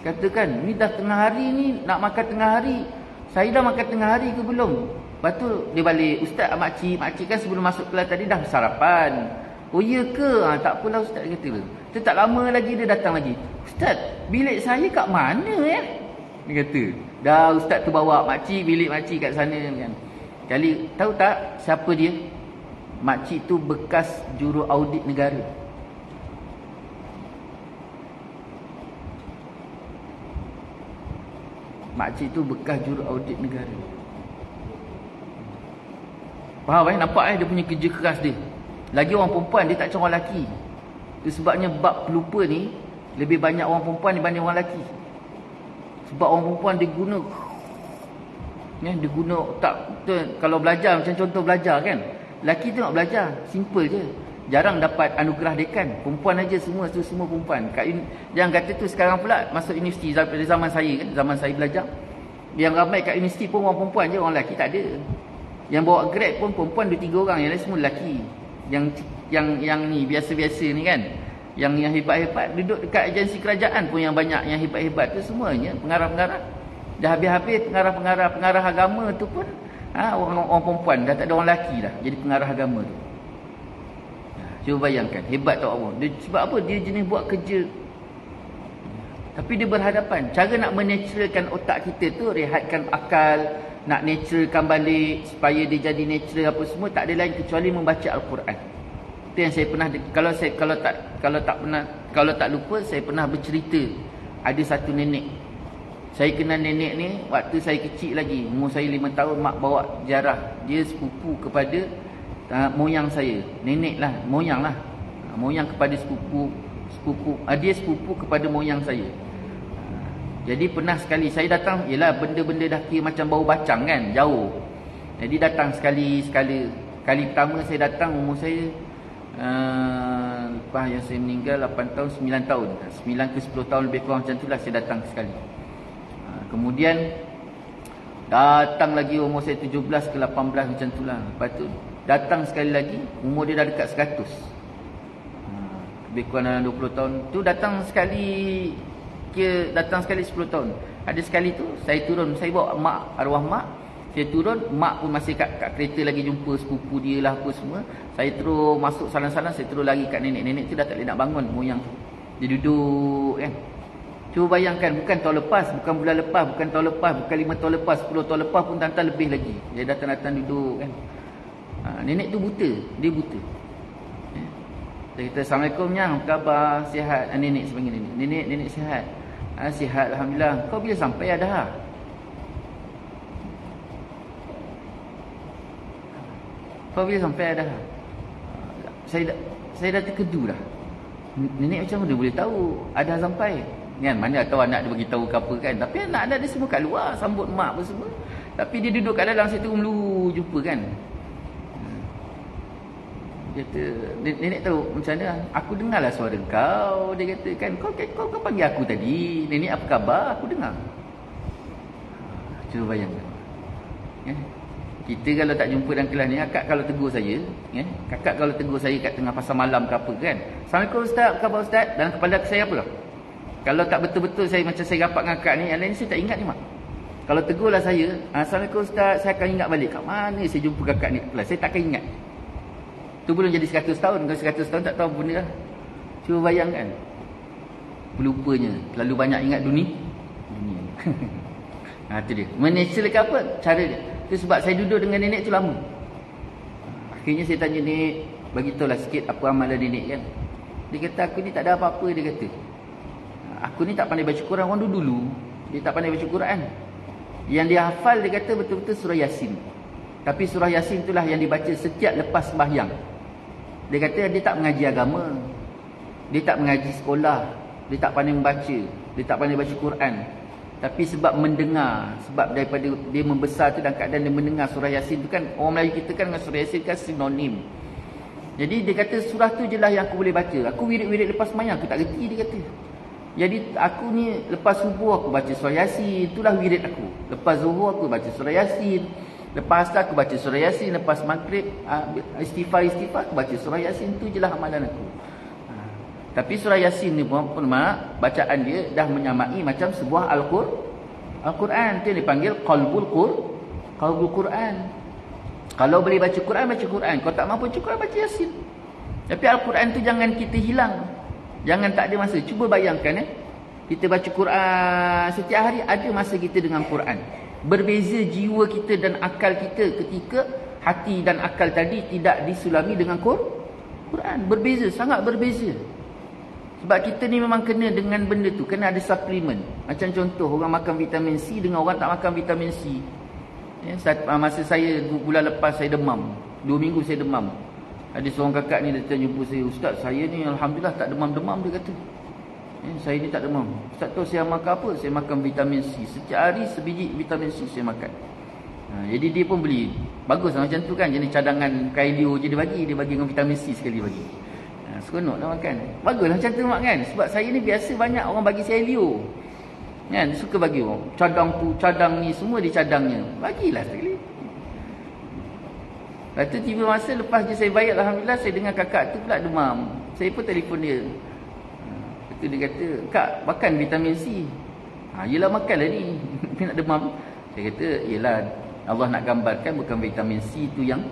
katakan, ni dah tengah hari ni, nak makan tengah hari, saya dah makan tengah hari ke belum? Lepas tu dia balik, Ustaz, makcik kan sebelum masuk kelas tadi dah sarapan. Oh ya ke? Tak apalah Ustaz, kata dia. Tu tak lama lagi dia datang lagi. Ustaz, bilik saya kat mana Dia kata, dah Ustaz tu bawa makcik, bilik makcik kat sana kan. Kali tahu tak siapa dia? Makcik tu bekas juru audit negara. Makcik tu bekas juru audit negara. Faham nampak dia punya kerja keras dia. Lagi orang perempuan, dia tak macam orang lelaki. Itu sebabnya bab pelupa ni lebih banyak orang perempuan dibanding orang lelaki. Sebab orang perempuan dia guna tak kalau belajar, macam contoh belajar kan. Lelaki tu nak belajar, simple je. Jarang dapat anugerah dekan. Perempuan aja semua perempuan. Yang kata tu sekarang pula masuk universiti pada zaman saya kan, zaman saya belajar. Yang ramai kat universiti pun orang perempuan je, orang lelaki tak ada. Yang bawa grad pun perempuan 2-3 orang, yang lain semua lelaki. Yang ni biasa-biasa ni kan, yang hebat-hebat duduk dekat agensi kerajaan pun yang banyak yang hebat-hebat tu semuanya pengarah-pengarah. Dah habis-habis pengarah agama tu pun orang perempuan, dah tak ada orang lelaki dah jadi pengarah agama tu. Cuba bayangkan hebat tak Allah. Sebab apa? Dia jenis buat kerja, tapi dia berhadapan. Cara nak menaturalkan otak kita tu, rehatkan akal, nak naturalkan balik supaya dia jadi natural apa semua, tak ada lain kecuali membaca Al-Quran. Itu yang saya pernah, kalau tak lupa, saya pernah bercerita. Ada satu nenek, saya kenal nenek ni waktu saya kecil lagi, umur saya 5 tahun. Mak bawa ziarah, dia sepupu kepada moyang saya. Nenek lah, moyang lah, moyang kepada sepupu. Dia sepupu kepada moyang saya. Jadi pernah sekali saya datang, yelah benda-benda dah kira macam bau bacang kan, jauh. Jadi datang sekali. Kali pertama saya datang, umur saya lepas yang saya meninggal 8 tahun, 9 tahun. 9 ke 10 tahun lebih kurang macam itulah saya datang sekali. Kemudian datang lagi umur saya 17 ke 18 macam itulah. Lepas tu datang sekali lagi, umur dia dah dekat 100. Lebih kurang dalam 20 tahun. Tu datang sekali, datang sekali 10 tahun. Ada sekali tu saya turun, saya bawa mak, arwah mak, Saya turun, mak pun masih kat kereta lagi jumpa sepupu dia lah apa semua. Saya terus masuk salam-salam, saya terus lari kat nenek. Nenek tu dah tak boleh nak bangun, moyang tu. Dia duduk kan. Cuba bayangkan, bukan tahun lepas, bukan bulan lepas, bukan tahun lepas, bukan 5 tahun lepas, 10 tahun lepas pun tuan-tuan lebih lagi. Dia datang-datang duduk kan. Nenek tu buta, dia buta. Dia kata, Assalamualaikum Nyang, apa khabar? Sihat? Nenek sepanggil nenek. Nenek sihat? Sihat, Alhamdulillah. Kau bila sampai dah? Kau bila sampai dah? Saya dah terkedu dah. Nenek macam mana boleh tahu ada sampai? Kan, mana tahu anak dia bagi tahu ke apa kan. Tapi anak dia semua kat luar sambut mak apa semua. Tapi dia duduk kat dalam, saya tu melulu jumpa kan. Dia kata, nenek tahu macam mana? Aku dengarlah suara kau. Dia kata kan, kau panggil aku tadi. Nenek apa khabar? Aku dengar. Cuba bayangkan. Kita kalau tak jumpa dalam kelas ni, kakak kalau tegur saya, kakak kalau tegur saya kat tengah pasar malam ke apa kan. Assalamualaikum Ustaz, apa khabar Ustaz? Dalam kepala saya apa lah? Kalau tak betul-betul saya macam saya rapat dengan kakak ni, yang lain saya tak ingat ni mak. Kalau tegurlah saya, Assalamualaikum Ustaz, saya akan ingat balik. Kat mana saya jumpa kakak ni kat kelas? Saya takkan ingat. Tu belum jadi 100 tahun. Kalau 100 tahun tak tahu benda lah. Cuba bayangkan. Pelupanya. Terlalu banyak ingat dunia. Tu dia. Menyelesaikan apa? Cara dia. Itu sebab saya duduk dengan nenek tu lama. Akhirnya saya tanya nenek, bagitahulah sikit apa amalan nenek kan. Dia kata, aku ni tak ada apa-apa, dia kata. Aku ni tak pandai baca Quran. Orang dulu dia tak pandai baca Quran. Yang dia hafal, dia kata betul-betul surah Yasin. Tapi surah Yasin itulah yang dibaca setiap lepas sembahyang. Dia kata dia tak mengaji agama. Dia tak mengaji sekolah. Dia tak pandai membaca. Dia tak pandai baca Quran. Tapi sebab mendengar, sebab daripada dia membesar tu dalam keadaan dia mendengar surah Yasin tu kan, orang Melayu kita kan dengan surah Yasin kan sinonim. Jadi dia kata surah tu je lah yang aku boleh baca. Aku wirid-wirid lepas sembahyang aku tak reti, dia kata. Jadi aku ni lepas subuh aku baca surah Yasin, itulah wirid aku. Lepas zuhur aku baca surah Yasin. Lepas asar aku baca surah Yasin. Lepas maghrib istighfar aku baca surah Yasin. Itu je lah amalan aku. Tapi surah Yasin ni pun mak, bacaan dia dah menyamai macam sebuah Al-Quran. Itu yang dipanggil Qalbul Quran. Kalau boleh baca Quran, baca Quran. Kalau tak mampu baca Quran, baca Yasin. Tapi Al-Quran tu jangan kita hilang. Jangan tak ada masa. Cuba bayangkan kita baca Quran setiap hari, ada masa kita dengan Quran. Berbeza jiwa kita dan akal kita ketika hati dan akal tadi tidak disulami dengan Quran. Berbeza, sangat berbeza. Sebab kita ni memang kena dengan benda tu, kena ada suplemen. Macam contoh, orang makan vitamin C dengan orang tak makan vitamin C. Masa saya bulan lepas saya demam, 2 minggu saya demam. Ada seorang kakak ni datang jumpa saya, Ustaz saya ni Alhamdulillah tak demam-demam, dia kata. Saya ni tak demam. Ustaz tahu saya makan apa? Saya makan vitamin C. Setiap hari sebiji vitamin C saya makan. Jadi dia pun beli. Bagus lah macam tu kan. Jenis cadangan cardio je dia bagi dengan vitamin C sekali bagi. Seronok lah makan. Baguslah macam tu mak kan. Sebab saya ni biasa banyak orang bagi saya Leo. Kan, dia suka bagi orang. Cadang tu, cadang ni, semua dia cadangnya. Bagilah sekali. Lepas tu tiba masa lepas je saya bayar, Alhamdulillah saya dengar kakak tu pula demam. Saya pun telefon dia. Lepas tu dia kata, Kak, makan vitamin C. Yelah makanlah ni. Dia nak demam. Saya kata, yelah Allah nak gambarkan bukan vitamin C tu yang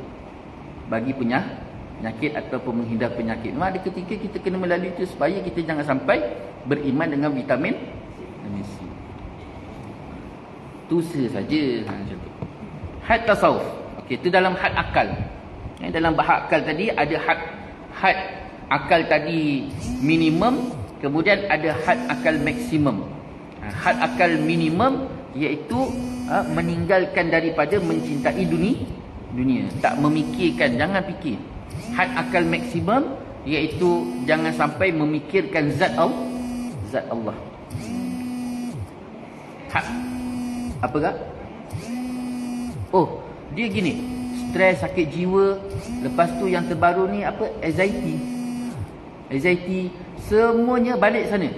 bagi penyakit ataupun menghindar penyakit. Ada ketika kita kena melalui itu supaya kita jangan sampai beriman dengan vitamin C. Tu saja. Macam tu. Had tasawuf. Okey, itu dalam had akal. Dalam bahak akal tadi ada had akal tadi minimum, kemudian ada had akal maksimum. Had akal minimum iaitu meninggalkan daripada mencintai dunia, tak memikirkan, jangan fikir. Had akal maksimum iaitu jangan sampai memikirkan zat Allah. Apa kah? Oh, dia gini, stres, sakit jiwa. Lepas tu yang terbaru ni apa? Anxiety. Semuanya balik sana.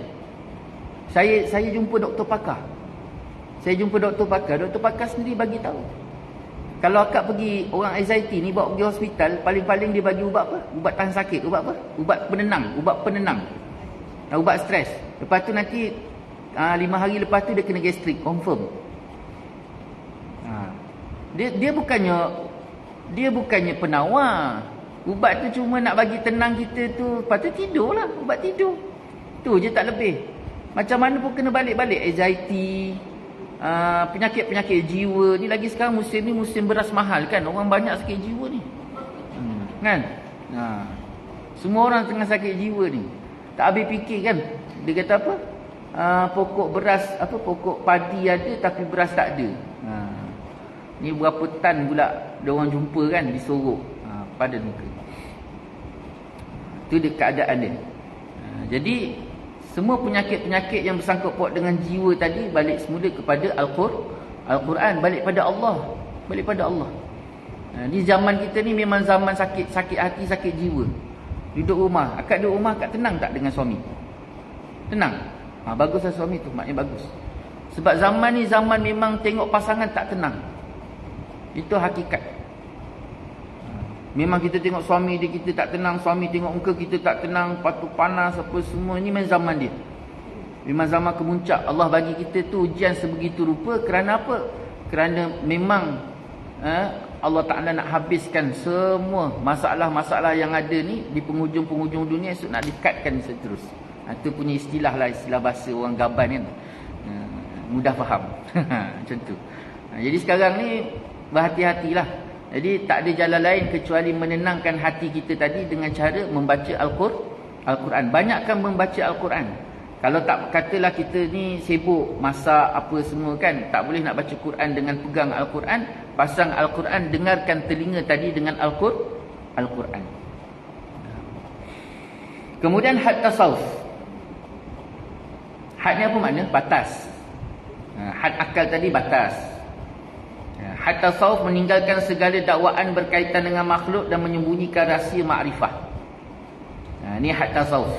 Saya jumpa doktor pakar. Doktor pakar sendiri bagi tahu. Kalau akak pergi, orang anxiety ni bawa pergi hospital, paling-paling dia bagi ubat apa? Ubat tahan sakit. Ubat apa? Ubat penenang. Ubat stres. Lepas tu nanti 5 hari lepas tu dia kena gastrik, confirm. Dia bukannya penawar. Ubat tu cuma nak bagi tenang kita tu. Lepas tu tidurlah. Ubat tidur. Tu je tak lebih. Macam mana pun kena balik-balik. Anxiety. Penyakit-penyakit jiwa. Ni lagi sekarang musim ni musim beras mahal kan. Orang banyak sakit jiwa ni. Kan? Semua orang tengah sakit jiwa ni. Tak habis fikir kan. Dia kata apa? Pokok beras. Pokok padi ada tapi beras tak ada. Ni berapa tan pula dia orang jumpa kan di Sorok. Pada muka. Itu dia keadaan dia. Jadi semua penyakit-penyakit yang bersangkut paut dengan jiwa tadi balik semula kepada Al-Quran, balik pada Allah. Balik pada Allah. Di zaman kita ni memang zaman sakit hati, sakit jiwa. Duduk rumah, akak duduk rumah akak tenang tak dengan suami? Tenang. Baguslah suami tu, maknanya bagus. Sebab zaman ni zaman memang tengok pasangan tak tenang. Itu hakikat. Memang kita tengok suami dia kita tak tenang, suami tengok muka kita tak tenang, patu panas apa semua. Ini memang zaman dia. Memang zaman kemuncak. Allah bagi kita tu ujian sebegitu rupa kerana apa? Kerana memang Allah Ta'ala nak habiskan semua masalah-masalah yang ada ni di penghujung-penghujung dunia, esok nak dekatkan seterus. Itu punya istilah lah, istilah bahasa orang Gaban kan. Mudah faham. Macam tu. Jadi sekarang ni berhati-hatilah. Jadi tak ada jalan lain kecuali menenangkan hati kita tadi dengan cara membaca Al-Quran. Banyakkan membaca Al-Quran. Kalau tak katalah kita ni sibuk masak apa semua kan, tak boleh nak baca Quran dengan pegang Al-Quran, pasang Al-Quran, dengarkan telinga tadi dengan Al-Quran. Kemudian had tasawuf. Had ni apa makna? Batas. Had akal tadi batas. Had tasawuf meninggalkan segala dakwaan berkaitan dengan makhluk dan menyembunyikan rahsia makrifah. Ni had tasawuf.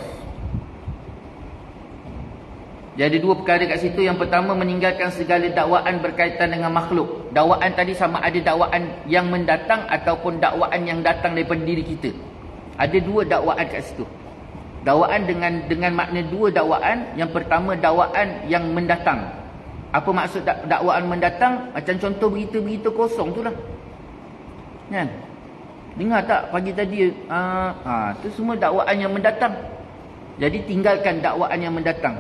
Jadi dua perkara kat situ. Yang pertama, meninggalkan segala dakwaan berkaitan dengan makhluk. Dakwaan tadi sama ada dakwaan yang mendatang ataupun dakwaan yang datang daripada diri kita. Ada dua dakwaan kat situ. Dakwaan dengan makna dua dakwaan. Yang pertama dakwaan yang mendatang. Apa maksud dakwaan mendatang? Macam contoh berita-berita kosong tu lah. Kan? Dengar tak pagi tadi? Tu semua dakwaan yang mendatang. Jadi tinggalkan dakwaan yang mendatang.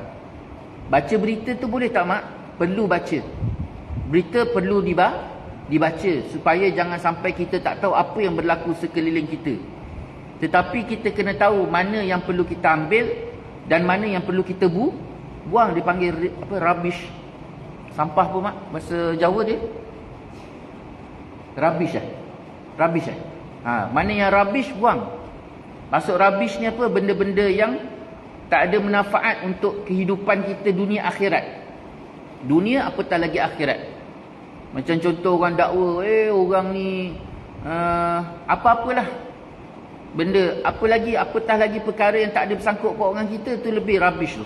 Baca berita tu boleh tak mak? Perlu baca. Berita perlu dibaca. Supaya jangan sampai kita tak tahu apa yang berlaku sekeliling kita. Tetapi kita kena tahu mana yang perlu kita ambil dan mana yang perlu kita buang. Dipanggil rubbish. Sampah apa mak? Bahasa Jawa dia? Rubbish. Rubbish. Mana yang rubbish buang. Maksud rubbish ni apa? Benda-benda yang tak ada manfaat untuk kehidupan kita dunia akhirat. Dunia apatah lagi akhirat. Macam contoh orang dakwa, orang ni apa-apalah benda, apatah lagi perkara yang tak ada bersangkut paut dengan kita, tu lebih rubbish tu.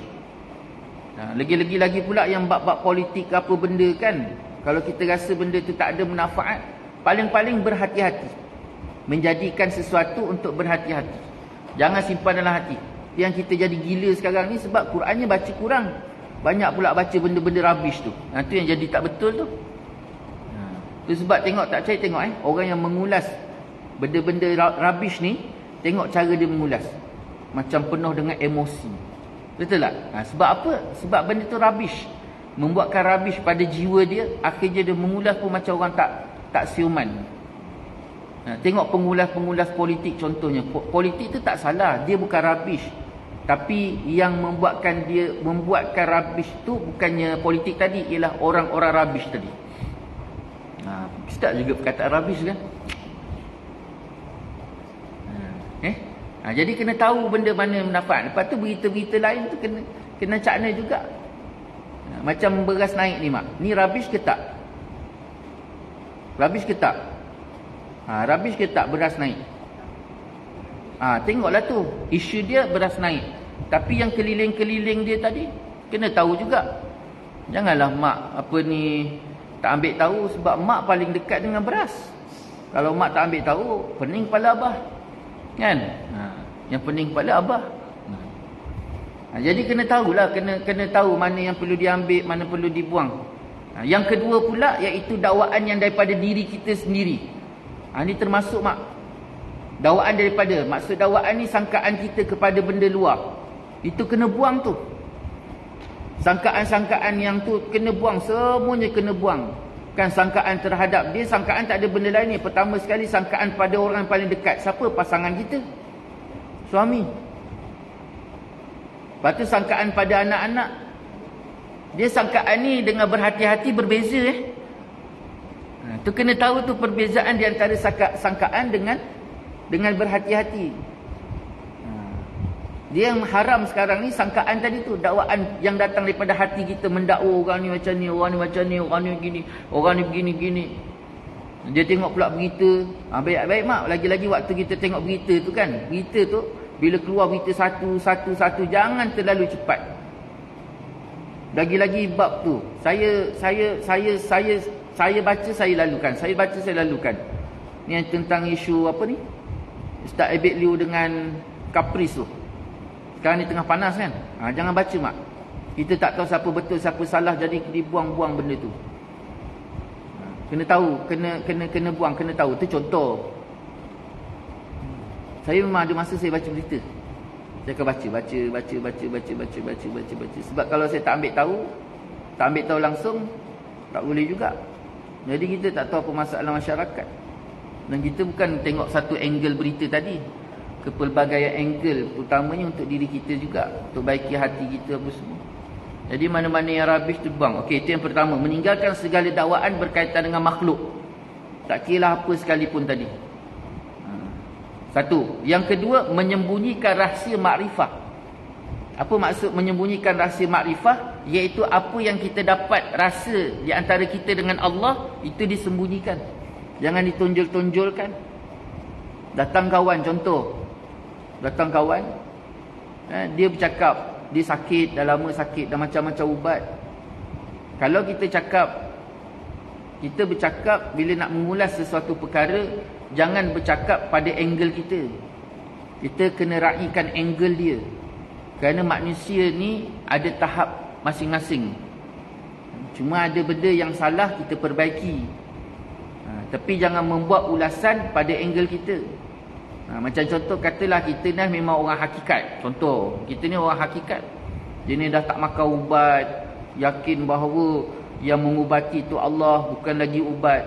Lagi pula yang bab-bab politik apa benda kan. Kalau kita rasa benda tu tak ada manfaat, paling-paling berhati-hati. Menjadikan sesuatu untuk berhati-hati. Jangan simpan dalam hati. Yang kita jadi gila sekarang ni sebab Qurannya baca kurang. Banyak pula baca benda-benda rubbish tu. Tu yang jadi tak betul tu. Tu sebab tengok tak percaya tengok orang yang mengulas benda-benda rubbish ni, tengok cara dia mengulas. Macam penuh dengan emosi. Betul tak? Sebab apa? Sebab benda tu rubbish. Membuatkan rubbish pada jiwa dia, akhirnya dia mengulas pun macam orang tak siuman. Tengok pengulas-pengulas politik contohnya. Politik tu tak salah, dia bukan rubbish. Tapi yang membuatkan rubbish tu bukannya politik tadi, ialah orang-orang rubbish tadi. Ustaz juga perkataan rubbish kan? Jadi kena tahu benda mana yang manfaat. Lepas tu berita-berita lain tu kena cakna juga. Macam beras naik ni mak. Ni rubbish ke tak? Rubbish ke tak? Rubbish ke tak beras naik? Tengoklah tu. Isu dia beras naik. Tapi yang keliling-keliling dia tadi kena tahu juga. Janganlah mak tak ambil tahu sebab mak paling dekat dengan beras. Kalau mak tak ambil tahu, pening kepala abah. Kan? Yang pening kepala abah. Jadi kena tahulah, kena tahu mana yang perlu diambil, mana perlu dibuang. Yang kedua pula iaitu dakwaan yang daripada diri kita sendiri. Ini termasuk dakwaan daripada, maksud dakwaan ni sangkaan kita kepada benda luar. Itu kena buang tu. Sangkaan-sangkaan yang tu kena buang, semuanya kena buang. Kan sangkaan terhadap dia, sangkaan tak ada benda lain ni. Pertama sekali sangkaan pada orang yang paling dekat. Siapa? Pasangan kita, suami. Lepas tu sangkaan pada anak-anak. Dia sangkaan ni dengan berhati-hati berbeza tu kena tahu tu perbezaan di antara sangkaan dengan berhati-hati. Dia yang haram sekarang ni sangkaan tadi tu, dakwaan yang datang daripada hati kita, mendakwa orang ni macam ni, orang ni macam ni, orang ni gini, orang ni begini-gini. Dia tengok pula berita. Baik-baik mak, lagi-lagi waktu kita tengok berita tu kan, berita tu bila keluar berita satu, jangan terlalu cepat. Lagi-lagi bab tu, saya baca, saya lalukan. Saya baca, saya lalukan. Ni tentang isu apa ni? Ustaz Abid Liu dengan Caprice tu. Sekarang ni tengah panas kan? Jangan baca mak. Kita tak tahu siapa betul, siapa salah, jadi dibuang-buang benda tu. Kena tahu, kena buang, kena tahu. Itu contoh. Saya memang ada masa saya baca berita. Saya akan baca. Sebab kalau saya tak ambil tahu langsung, tak boleh juga. Jadi kita tak tahu apa masalah masyarakat. Dan kita bukan tengok satu angle berita tadi, kepelbagaian angle, utamanya untuk diri kita juga, untuk baiki hati kita apa semua. Jadi mana-mana yang rubbish tu buang. Okey, itu yang pertama, meninggalkan segala dakwaan berkaitan dengan makhluk, tak kira apa sekalipun tadi. Satu. Yang kedua, menyembunyikan rahsia makrifah. Apa maksud menyembunyikan rahsia makrifah? Iaitu apa yang kita dapat rasa di antara kita dengan Allah, itu disembunyikan, jangan ditonjol-tonjolkan. Datang kawan, contoh, datang kawan, dia bercakap dia sakit, dah lama sakit, dah macam-macam ubat. Kalau kita bercakap bila nak mengulas sesuatu perkara, jangan bercakap pada angle kita. Kita kena raikan angle dia. Kerana manusia ni ada tahap masing-masing. Cuma ada benda yang salah, kita perbaiki. Tapi jangan membuat ulasan pada angle kita. Macam contoh, katalah kita ni memang orang hakikat. Contoh, kita ni orang hakikat. Dia ni dah tak makan ubat, yakin bahawa yang mengubati tu Allah, bukan lagi ubat.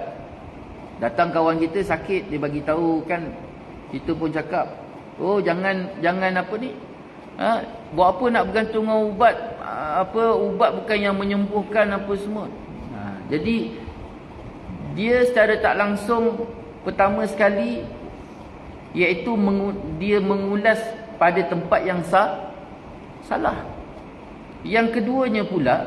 Datang kawan kita sakit, dia bagi tahu kan, kita pun cakap, oh jangan apa ni, buat apa nak bergantung dengan ubat, ubat bukan yang menyembuhkan apa semua. Jadi dia secara tak langsung, pertama sekali iaitu dia mengulas pada tempat yang salah. Yang keduanya pula,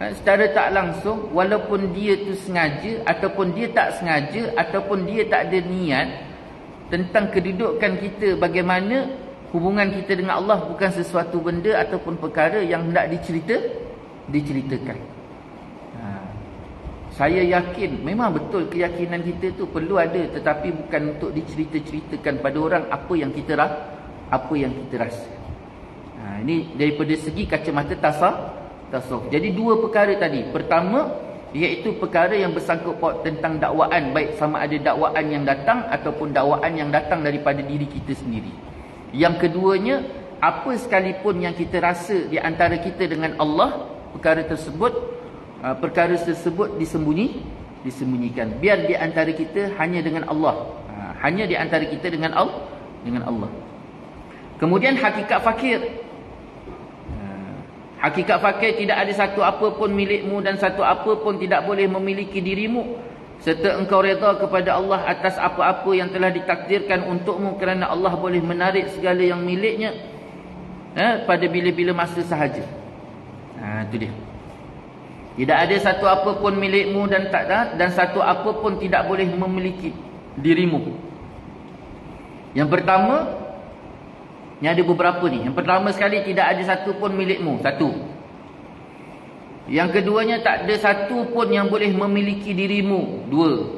secara tak langsung, walaupun dia tu sengaja ataupun dia tak sengaja, ataupun dia tak ada niat, tentang kedudukan kita, bagaimana hubungan kita dengan Allah, bukan sesuatu benda ataupun perkara yang hendak diceritakan. Saya yakin, memang betul keyakinan kita tu perlu ada, tetapi bukan untuk dicerita-ceritakan pada orang apa yang kita rasa. Ini daripada segi kacamata tasawuf. Jadi dua perkara tadi. Pertama, iaitu perkara yang bersangkut paut tentang dakwaan, baik sama ada dakwaan yang datang ataupun dakwaan yang datang daripada diri kita sendiri. Yang keduanya, apa sekalipun yang kita rasa di antara kita dengan Allah, perkara tersebut disembunyikan. Biar di antara kita hanya dengan Allah. Hanya di antara kita dengan Allah. Kemudian hakikat fakir. Hakikat fakir, tidak ada satu apa pun milikmu dan satu apa pun tidak boleh memiliki dirimu, serta engkau redha kepada Allah atas apa-apa yang telah ditakdirkan untukmu, kerana Allah boleh menarik segala yang miliknya pada bila-bila masa sahaja. Itu dia. Tidak ada satu apa pun milikmu dan satu apa pun tidak boleh memiliki dirimu. Yang pertama, ni ada beberapa ni. Yang pertama sekali, tidak ada satu pun milikmu. Satu. Yang keduanya, tak ada satu pun yang boleh memiliki dirimu. Dua.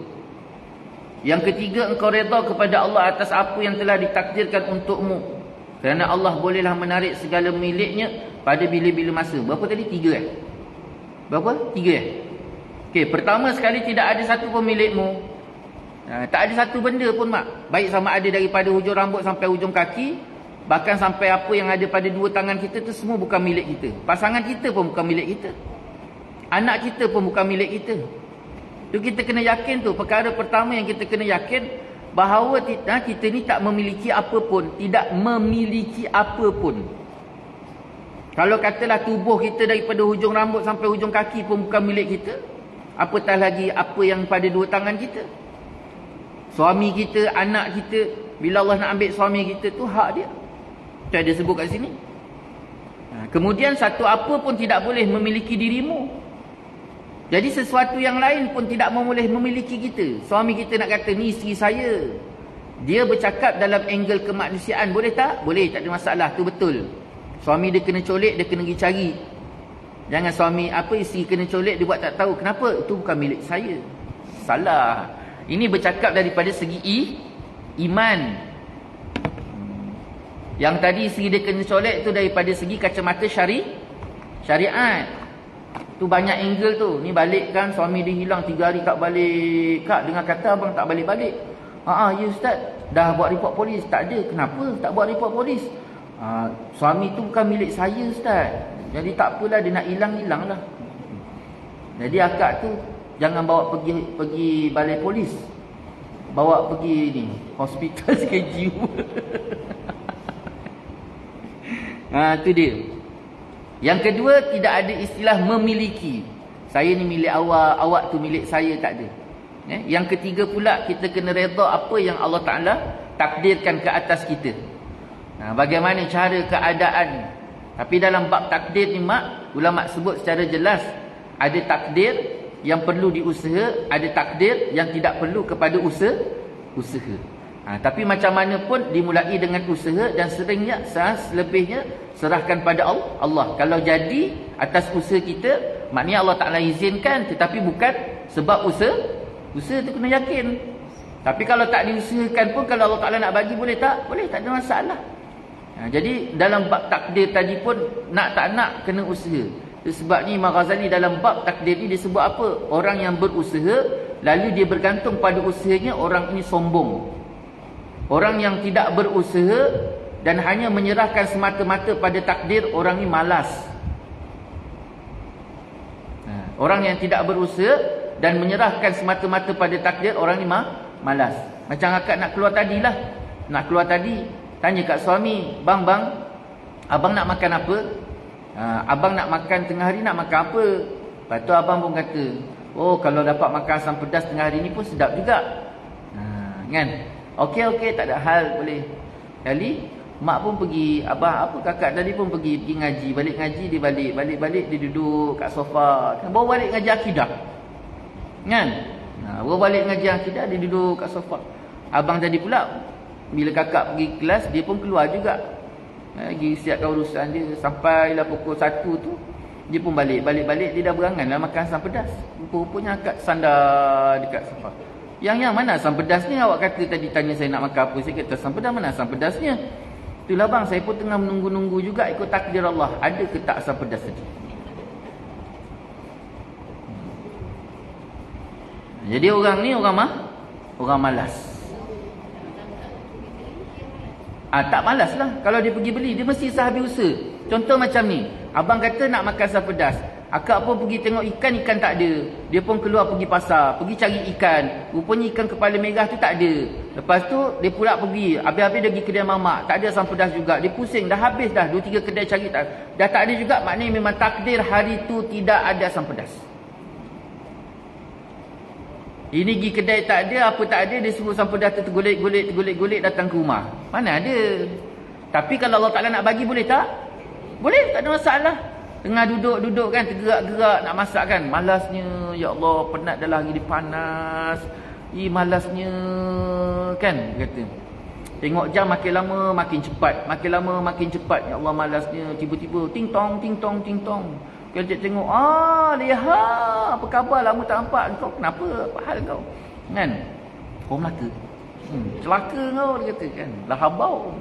Yang ketiga, engkau redha kepada Allah atas apa yang telah ditakdirkan untukmu, kerana Allah bolehlah menarik segala miliknya pada bila-bila masa. Berapa tadi? Tiga Berapa? Tiga Okey, pertama sekali tidak ada satu pun milikmu. Tak ada satu benda pun, mak. Baik sama ada daripada hujung rambut sampai hujung kaki, bahkan sampai apa yang ada pada dua tangan kita tu semua bukan milik kita. Pasangan kita pun bukan milik kita. Anak kita pun bukan milik kita. Tu kita kena yakin tu. Perkara pertama yang kita kena yakin, bahawa kita ni tak memiliki apa pun. Tidak memiliki apa pun. Kalau katalah tubuh kita daripada hujung rambut sampai hujung kaki pun bukan milik kita, apatah lagi apa yang pada dua tangan kita. Suami kita, anak kita, bila Allah nak ambil suami kita tu hak dia. Itu ada sebut kat sini. Kemudian satu apa pun tidak boleh memiliki dirimu. Jadi sesuatu yang lain pun tidak boleh memiliki kita. Suami kita nak kata, ni isteri saya. Dia bercakap dalam angle kemanusiaan. Boleh tak? Boleh, tak ada masalah. Tu betul. Suami dia kena colek, dia kena pergi cari. Jangan suami, isteri kena colek, dia buat tak tahu. Kenapa? Itu bukan milik saya. Salah. Ini bercakap daripada segi iman. Yang tadi isteri dia kena colek tu daripada segi kacamata syariat. Tu banyak angle tu. Ni balik kan, suami dia hilang 3 hari tak balik. Kak, dengar kata abang tak balik-balik. Ya ustaz, dah buat report polis. Tak ada. Kenapa tak buat report polis? Suami tu bukan milik saya ustaz. Jadi tak apalah, dia nak hilang lah. Jadi akak tu jangan bawa pergi balai polis. Bawa pergi ni, hospital sikit jiwa. Tu dia. Yang kedua, tidak ada istilah memiliki. Saya ni milik awak, awak tu milik saya, tak ada. Yang ketiga pula, kita kena redha apa yang Allah Ta'ala takdirkan ke atas kita. Bagaimana cara keadaan. Tapi dalam bab takdir ni mak, ulama sebut secara jelas, ada takdir yang perlu diusaha, ada takdir yang tidak perlu kepada usaha. Tapi macam mana pun dimulai dengan usaha, dan seringnya selebihnya serahkan pada Allah. Kalau jadi atas usaha kita, maknanya Allah Ta'ala izinkan, tetapi bukan sebab usaha. Usaha tu kena yakin. Tapi kalau tak diusahakan pun, kalau Allah Ta'ala nak bagi, boleh tak? Boleh, tak ada masalah. Jadi dalam bab takdir tadi pun, nak tak nak kena usaha. Sebab ni Imam Ghazali dalam bab takdir ni dia sebut apa? Orang yang berusaha lalu dia bergantung pada usahanya, orang ini sombong. Orang yang tidak berusaha dan hanya menyerahkan semata-mata pada takdir, orang ini malas. Orang yang tidak berusaha dan menyerahkan semata-mata pada takdir, orang ini malas. Macam akak nak keluar tadi lah. Nak keluar tadi, tanya kat suami, bang, abang nak makan apa? Abang nak makan tengah hari, nak makan apa? Lepas tu abang pun kata, oh kalau dapat makan asam pedas tengah hari ni pun sedap juga. Kan? Okey, tak ada hal, boleh. Kali mak pun pergi, abang kakak tadi pun pergi ngaji, balik ngaji dia balik dia duduk kat sofa. Kan bawa balik ngaji akidah. Kan? Bawa balik ngaji akidah, dia duduk kat sofa. Abang tadi pula bila kakak pergi kelas, dia pun keluar juga. Pergi siapkan urusan dia. Sampailah pukul 1 tu, dia pun balik dia dah berangan lah makan asam pedas. Rupanya akak sandar dekat sofa. Yang mana asam pedas ni? Awak kata tadi tanya saya nak makan apa, saya kata asam pedas, mana asam pedasnya? Itulah bang, saya pun tengah menunggu-nunggu juga ikut takdir Allah, ada ke tak asam pedas tadi. Jadi orang ni orang malas. Tak malas lah. Kalau dia pergi beli, dia mesti sehabis usaha. Contoh macam ni, abang kata nak makan asam pedas, akak pun pergi tengok ikan tak ada. Dia pun keluar pergi pasar, pergi cari ikan. Rupanya ikan kepala merah tu tak ada. Lepas tu dia pula pergi, habis-habis dia pergi kedai mamak, tak ada asam pedas juga. Dia pusing, dah habis dah 2-3 kedai cari, dah tak ada juga. Maknanya memang takdir hari tu tidak ada asam pedas. Ini pergi kedai tak ada, apa tak ada, dia suruh asam pedas tu tergolek-golek datang ke rumah. Mana ada. Tapi kalau Allah Ta'ala nak bagi, boleh tak? Boleh, tak ada masalah. Tengah duduk kan, tergerak-gerak nak masak kan. Malasnya, ya Allah, penat dah lah hari dia panas. Malasnya kan, kata. Tengok jam makin lama makin cepat. Makin lama makin cepat. Ya Allah, malasnya. Tiba-tiba, ting-tong. Kalau dia tengok, lihat, apa khabar, lama tak nampak kau, kenapa, apa hal kau? Kan? Kau Melaka. Celaka kau, dia kata kan. Lah habau.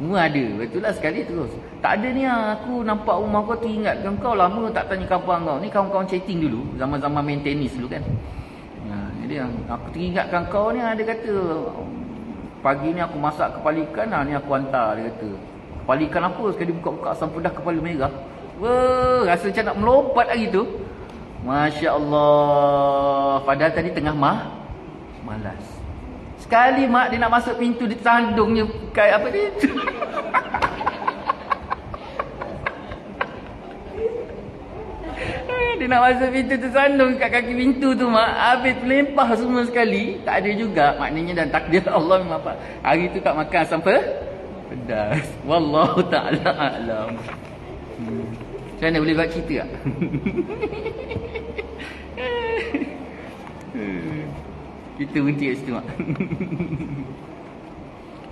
Semua ada. Betul lah sekali terus. Tak ada ni aku nampak rumah kau teringatkan kau lama tak tanya khabar kau. Ni kawan-kawan chatting dulu. Zaman-zaman main tenis dulu kan. Jadi aku teringatkan kau ni, dia kata pagi ni aku masak kepala ikan ni aku hantar, dia kata. Kepala ikan apa? Sekali buka-buka sampai dah kepala merah. Wah, rasa macam nak melompat lagi tu. Masya Allah. Padahal tadi tengah malas. Sekali mak dia nak masuk pintu, dia tandungnya kayak apa ni? Dia nak masuk pintu tersandung kat kaki pintu tu mak. Habis melempah semua sekali. Tak ada juga. Maknanya dan takdir Allah memang apa. Hari tu tak makan sampai pedas. Wallahu ta'ala a'lam. Macam mana boleh buat cerita tak? Kita berhenti kat situ mak.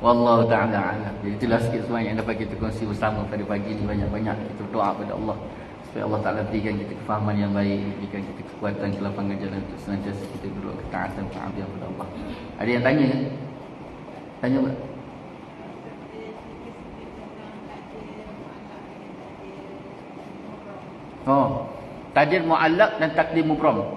Wallahu ta'ala a'lam. Jadi itulah sikit semuanya yang dapat kita kongsi bersama pada pagi ni. Banyak-banyak kita berdoa pada Allah supaya Allah Ta'ala berikan kita kefahaman yang baik, berikan kita kekuatan, kelapangan jalan untuk senantiasa kita duduk ketaatan, pengabdian kepada Allah. Ada yang tanya? Tanya apa? Oh, takdir mu'allaq dan takdir mubram.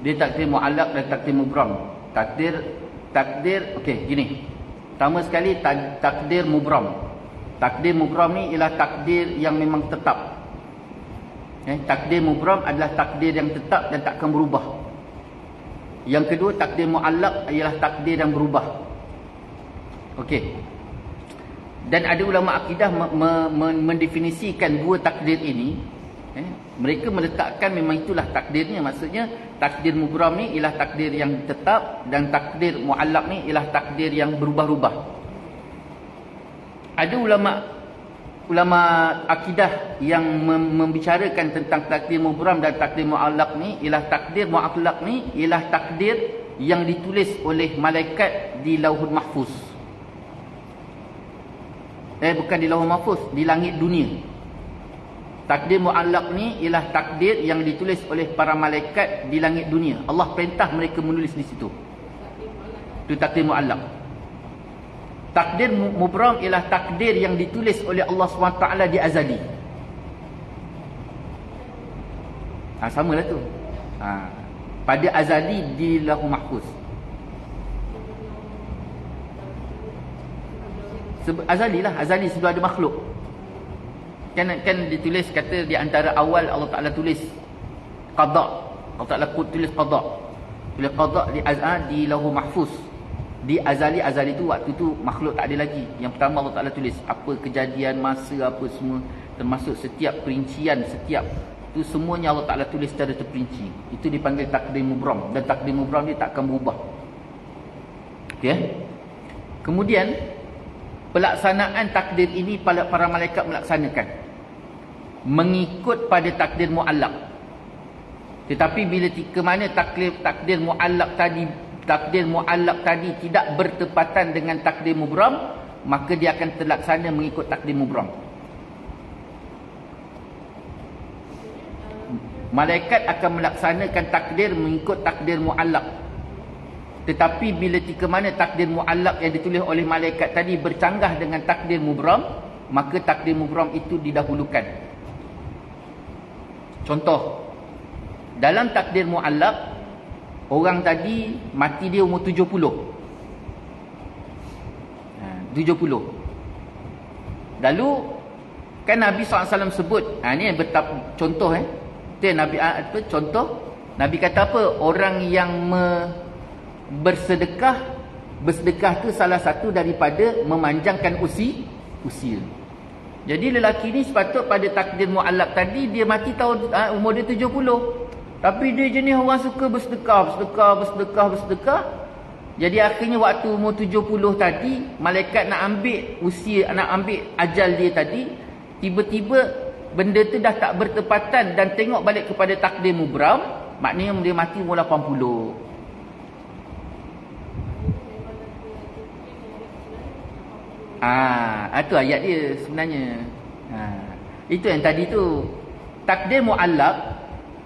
Dia takdir mu'allaq dan takdir mubram. Takdir okey gini. Pertama sekali takdir mubram. Takdir mubram ni ialah takdir yang memang tetap. Takdir mubram adalah takdir yang tetap dan takkan berubah. Yang kedua, takdir mu'allaq ialah takdir yang berubah. Okey. Dan ada ulama akidah mendefinisikan dua takdir ini. Mereka meletakkan memang itulah takdirnya. Maksudnya takdir mubram ni ialah takdir yang tetap dan takdir mu'allaq ni ialah takdir yang berubah-ubah. Ada ulama akidah yang membicarakan tentang takdir mubram dan takdir mu'allaq ni ialah takdir mu'allaq ni ialah takdir yang ditulis oleh malaikat di Lauhul Mahfuz. Bukan di Lauhul Mahfuz, di langit dunia. Takdir mu'allaq ni ialah takdir yang ditulis oleh para malaikat di langit dunia. Allah perintah mereka menulis di situ. Itu takdir mu'allaq. Takdir mubram ialah takdir yang ditulis oleh Allah SWT di azali. Samalah tu. Pada azali di Lauhul Mahfuz. Azali lah, azali sebelum ada makhluk. Kan ditulis kata di antara awal Allah Ta'ala tulis qada. Allah Ta'ala tulis qada. Tulis qada di Lauhul Mahfuz. Di azali tu waktu tu makhluk tak ada lagi. Yang pertama Allah Ta'ala tulis apa kejadian, masa apa semua, termasuk setiap perincian, setiap tu semuanya Allah Ta'ala tulis secara terperinci. Itu dipanggil takdir mubram. Dan takdir mubram ni takkan berubah. Okay? Kemudian pelaksanaan takdir ini para malaikat melaksanakan mengikut pada takdir mu'allaq. Tetapi bila ke mana takdir mu'allaq tadi tidak bertepatan dengan takdir mubram, maka dia akan terlaksana mengikut takdir mubram. Malaikat akan melaksanakan takdir mengikut takdir mu'allaq. Tetapi bila ke mana takdir mu'allaq yang ditulis oleh malaikat tadi bercanggah dengan takdir mubram, maka takdir mubram itu didahulukan. Contoh, dalam takdir mu'allaq, orang tadi mati dia umur 70. 70. Lalu kan Nabi SAW sebut, ni contoh Nabi contoh Nabi kata apa? Orang yang bersedekah tu salah satu daripada memanjangkan usia. Jadi lelaki ni sepatut pada takdir mu'allaq tadi dia mati tahun umur dia 70. Tapi dia jenis orang suka bersedekah. Jadi akhirnya waktu umur 70 tadi, malaikat nak ambil ajal dia tadi, tiba-tiba benda tu dah tak bertepatan dan tengok balik kepada takdir mubram, maknanya dia mati umur 80. Itu ayat dia sebenarnya. Itu yang tadi tu. Takdir mu'allaq,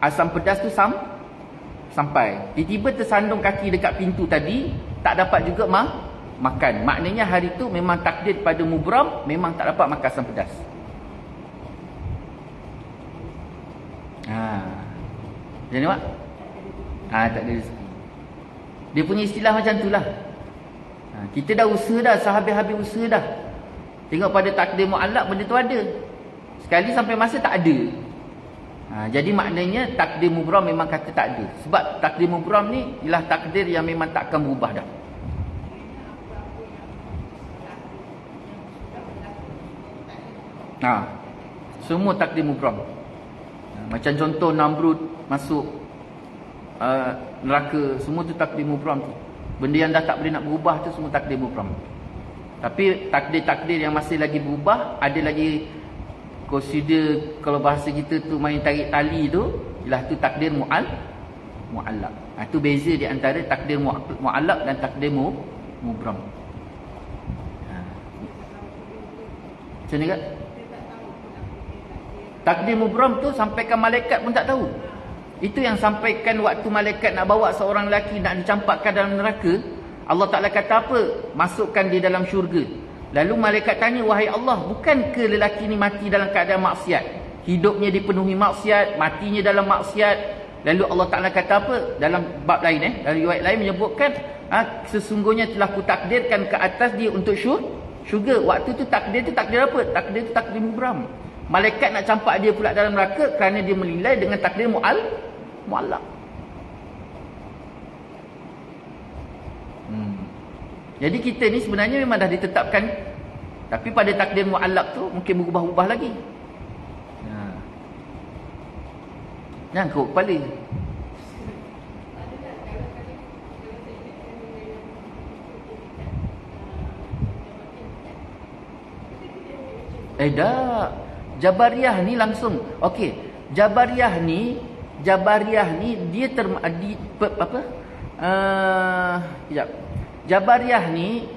asam pedas tu sampai. Tiba-tiba tersandung kaki dekat pintu tadi, tak dapat juga makan. Maknanya hari tu memang takdir pada mubram, memang tak dapat makan asam pedas. Jadi nampak? Tak ada rezeki. Dia punya istilah macam tu lah. Kita dah usaha dah, sehabis-habis usaha dah. Tengok pada takdir mu'allaq, benda tu ada. Sekali sampai masa tak ada. Jadi maknanya takdir mubram memang kata tak ada. Sebab takdir mubram ni ialah takdir yang memang takkan berubah dah. Semua takdir mubram. Macam contoh Namrud masuk neraka, semua tu takdir mubram tu. Benda yang dah tak boleh nak berubah tu semua takdir mubram. Tapi takdir-takdir yang masih lagi berubah, ada lagi consider, kalau bahasa kita tu main tarik tali tu, ialah tu takdir mu'allaq. Itu beza di antara takdir mu'allaq dan takdir mubram. Macam ni kan? Takdir mubram tu sampaikan malaikat pun tak tahu. Itu yang sampaikan waktu malaikat nak bawa seorang lelaki nak dicampakkan dalam neraka. Allah Ta'ala kata apa? Masukkan dia dalam syurga. Lalu malaikat tanya, wahai Allah, bukan ke lelaki ni mati dalam keadaan maksiat? Hidupnya dipenuhi maksiat, matinya dalam maksiat. Lalu Allah Ta'ala kata apa? Dalam bab lain, dalam riwayat lain menyebutkan, sesungguhnya telah kutakdirkan ke atas dia untuk syurga. Waktu tu takdir apa? Takdir tu takdir mubram. Malaikat nak campak dia pula dalam neraka kerana dia melilai dengan takdir mu'allaq. Jadi kita ni sebenarnya memang dah ditetapkan, tapi pada takdir mu'allaq tu mungkin berubah-ubah lagi. Jangan kau kepala. Dah. Jabariyah ni langsung. Okey. Jabariyah ni dia sekejap. Jabariyah ni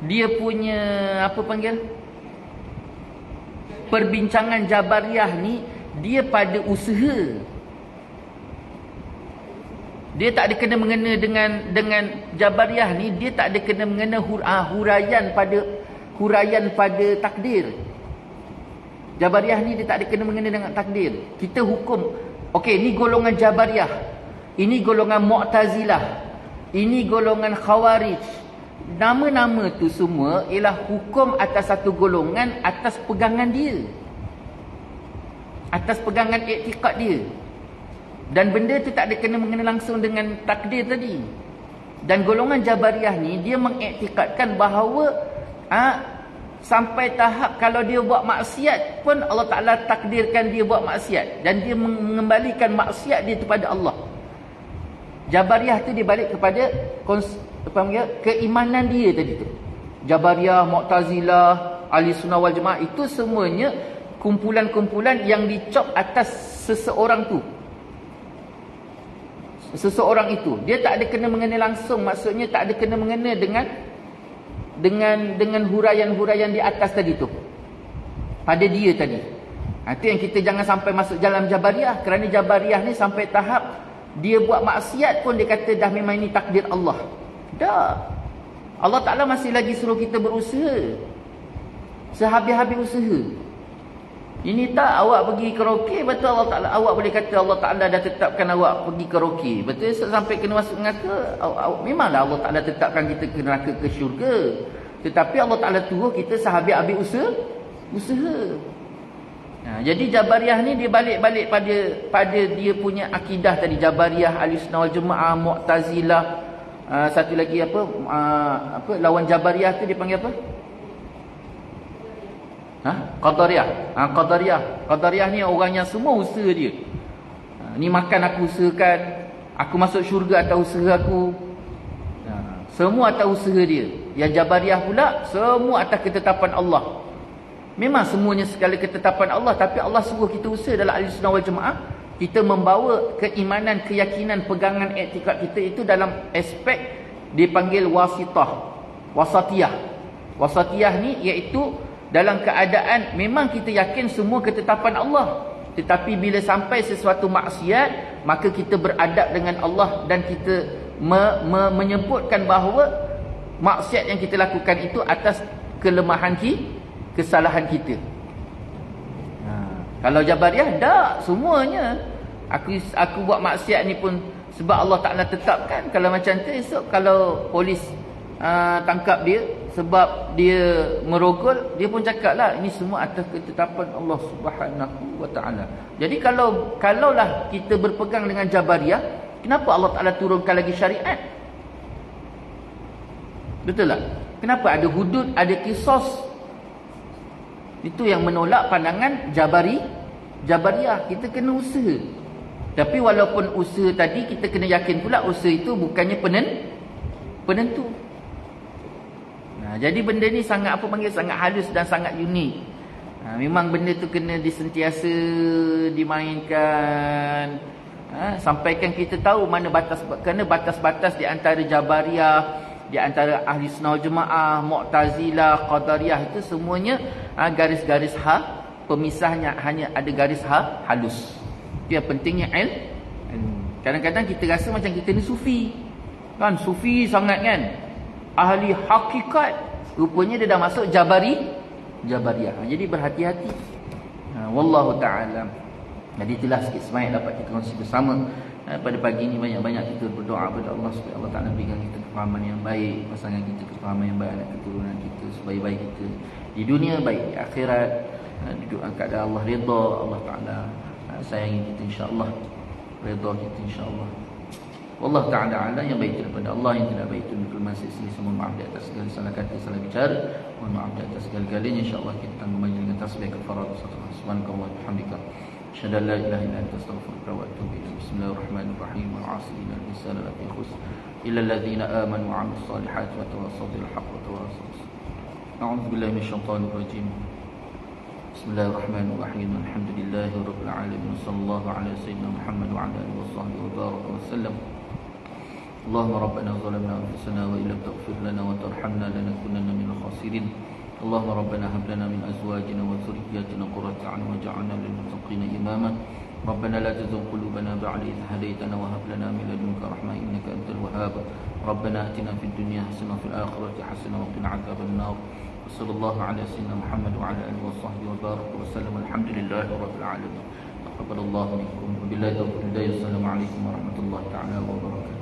dia punya apa panggil? Perbincangan Jabariyah ni dia pada usaha. Dia tak ada kena mengena dengan Jabariyah ni, dia tak ada kena mengena huraian pada takdir. Jabariyah ni dia tak ada kena mengena dengan takdir. Kita hukum, okey, ni golongan Jabariyah, ini golongan Mu'tazilah, ini golongan Khawarij. Nama-nama tu semua ialah hukum atas satu golongan atas pegangan dia, atas pegangan iktikad dia. Dan benda tu tak ada kena mengena langsung dengan takdir tadi. Dan golongan Jabariyah ni dia mengiktikadkan bahawa sampai tahap kalau dia buat maksiat pun Allah Ta'ala takdirkan dia buat maksiat, dan dia mengembalikan maksiat dia kepada Allah. Jabariyah tu dia balik kepada keimanan dia tadi tu. Jabariyah, Mu'tazilah, Ahli Sunnah wal Jamaah, itu semuanya kumpulan-kumpulan yang dicop atas seseorang tu. Seseorang itu dia tak ada kena mengena langsung, maksudnya tak ada kena mengena dengan huraian-huraian di atas tadi tu, pada dia tadi. Itu yang kita jangan sampai masuk dalam Jabariyah, kerana Jabariyah ni sampai tahap dia buat maksiat pun dia kata dah memang ini takdir Allah. Dah, Allah Ta'ala masih lagi suruh kita berusaha, sehabis-habis usaha. Ini tak awak pergi karaoke, betul Allah Ta'ala, awak boleh kata Allah Ta'ala dah tetapkan awak pergi karaoke, betul sampai kena masuk neraka. Memanglah Allah Ta'ala tetapkan kita ke neraka ke syurga, tetapi Allah Ta'ala turuh kita sehabis-habis usaha. Jadi Jabariyah ni dia balik-balik pada dia punya akidah tadi. Jabariyah, Ahli Sunnah wal Jamaah, Mu'tazilah, satu lagi apa lawan Jabariyah tu dia panggil apa? Qadariyah. Qadariyah ni orang yang semua usaha dia. Ni makan aku usahakan, aku masuk syurga atas usaha aku. Semua atas usaha dia. Yang Jabariyah pula semua atas ketetapan Allah. Memang semuanya segala ketetapan Allah, tapi Allah suruh kita usaha dalam Ahli Sunnah wal Jamaah. Kita membawa keimanan, keyakinan, pegangan iktikad kita itu dalam aspek dipanggil wasitiyah. Wasatiyah ni iaitu dalam keadaan memang kita yakin semua ketetapan Allah, tetapi bila sampai sesuatu maksiat, maka kita beradab dengan Allah dan kita menyebutkan bahawa maksiat yang kita lakukan itu atas kelemahan kesalahan kita. Kalau Jabariyah tak, semuanya aku buat maksiat ni pun sebab Allah Ta'ala tetapkan. Kalau macam tu, esok kalau polis tangkap dia sebab dia merogol, dia pun cakap lah ini semua atas ketetapan Allah Subhanahu wa Ta'ala. Jadi kalaulah kita berpegang dengan Jabariyah, kenapa Allah Ta'ala turunkan lagi syariat? Betul tak? Kenapa ada hudud, ada kisos? Itu yang menolak pandangan Jabariyah. Kita kena usaha. Tapi walaupun usaha tadi, kita kena yakin pula usaha itu bukannya penentu. Jadi benda ni sangat sangat halus dan sangat unik. Memang benda tu kena disentiasa dimainkan. Sampaikan kita tahu mana batas-batas di antara Jabariyah, di antara Ahli Sunnah Jemaah, Mu'tazilah, Qadariyah, itu semuanya garis-garis pemisahnya hanya ada garis halus. Itu yang pentingnya Kadang-kadang kita rasa macam kita ni sufi. Kan sufi sangat kan. Ahli hakikat. Rupanya dia dah masuk Jabariyah. Jadi berhati-hati. Wallahu ta'ala. Jadi itulah sikit sebanyak dapat kita kongsi bersama. Pada pagi ini banyak-banyak kita berdoa kepada Allah supaya Allah Ta'ala berikan kita kefahaman yang baik, pasangan kita kefahaman yang baik, anak keturunan kita sebaik-baik kita di dunia, baik di akhirat. Duduk keadaan Allah redha, Allah Ta'ala sayangi kita insya-Allah, redha kita insya-Allah. Wallahu ta'ala ala, yang baik daripada Allah, yang tidak baik itu daripada manusia. Semua maaf di atas segala salah kata, salah bicara. Mohon maaf di atas segala-galanya. Insya-Allah kita akan membaca dengan tasbih kafarat subhanallahi wa bihamdika, asyhadu an la ilaha illa anta, astaghfiruka wa atubu ilaik. Bismillahirrahmanirrahim. Al-'asri innal insana lafi khusr illa alladhina amanu wa 'amilus solihati wa tawassaw bil haqqi wa tawassaw bis sabr. A'udzu billahi minasyaitonir rajim. Bismillahirrahmanirrahim. Alhamdulillahirabbil alamin. Sallallahu ala sayyidina Muhammad wa ala alihi washabbihi wa baraka wasallam. Allahumma rabbana zalamna anfusana wa illam taghfir lana wa tarhamna lanakunanna minal khasirin. Allahumma rabbana hab lana min azwajina wa dhurriyyatina qurrata a'yun waj'alna lil muttaqina imama. Rabbana la tuzigh qulubana ba'da idh hadaytana wa hab lana min ladunka rahmah innaka antal wahhab. Rabbana atina fid dunya hasanah wa fil akhirati hasanah wa qina adzaban nar. Sallallahu ala sayyidina Muhammad wa ala alihi washabbihi wa baraka wasallam. Alhamdulillahi rabbil alamin. Taqabbalallahu minkum. Wabillahi taufiq. Assalamu alaikum warahmatullahi ta'ala wabarakatuh.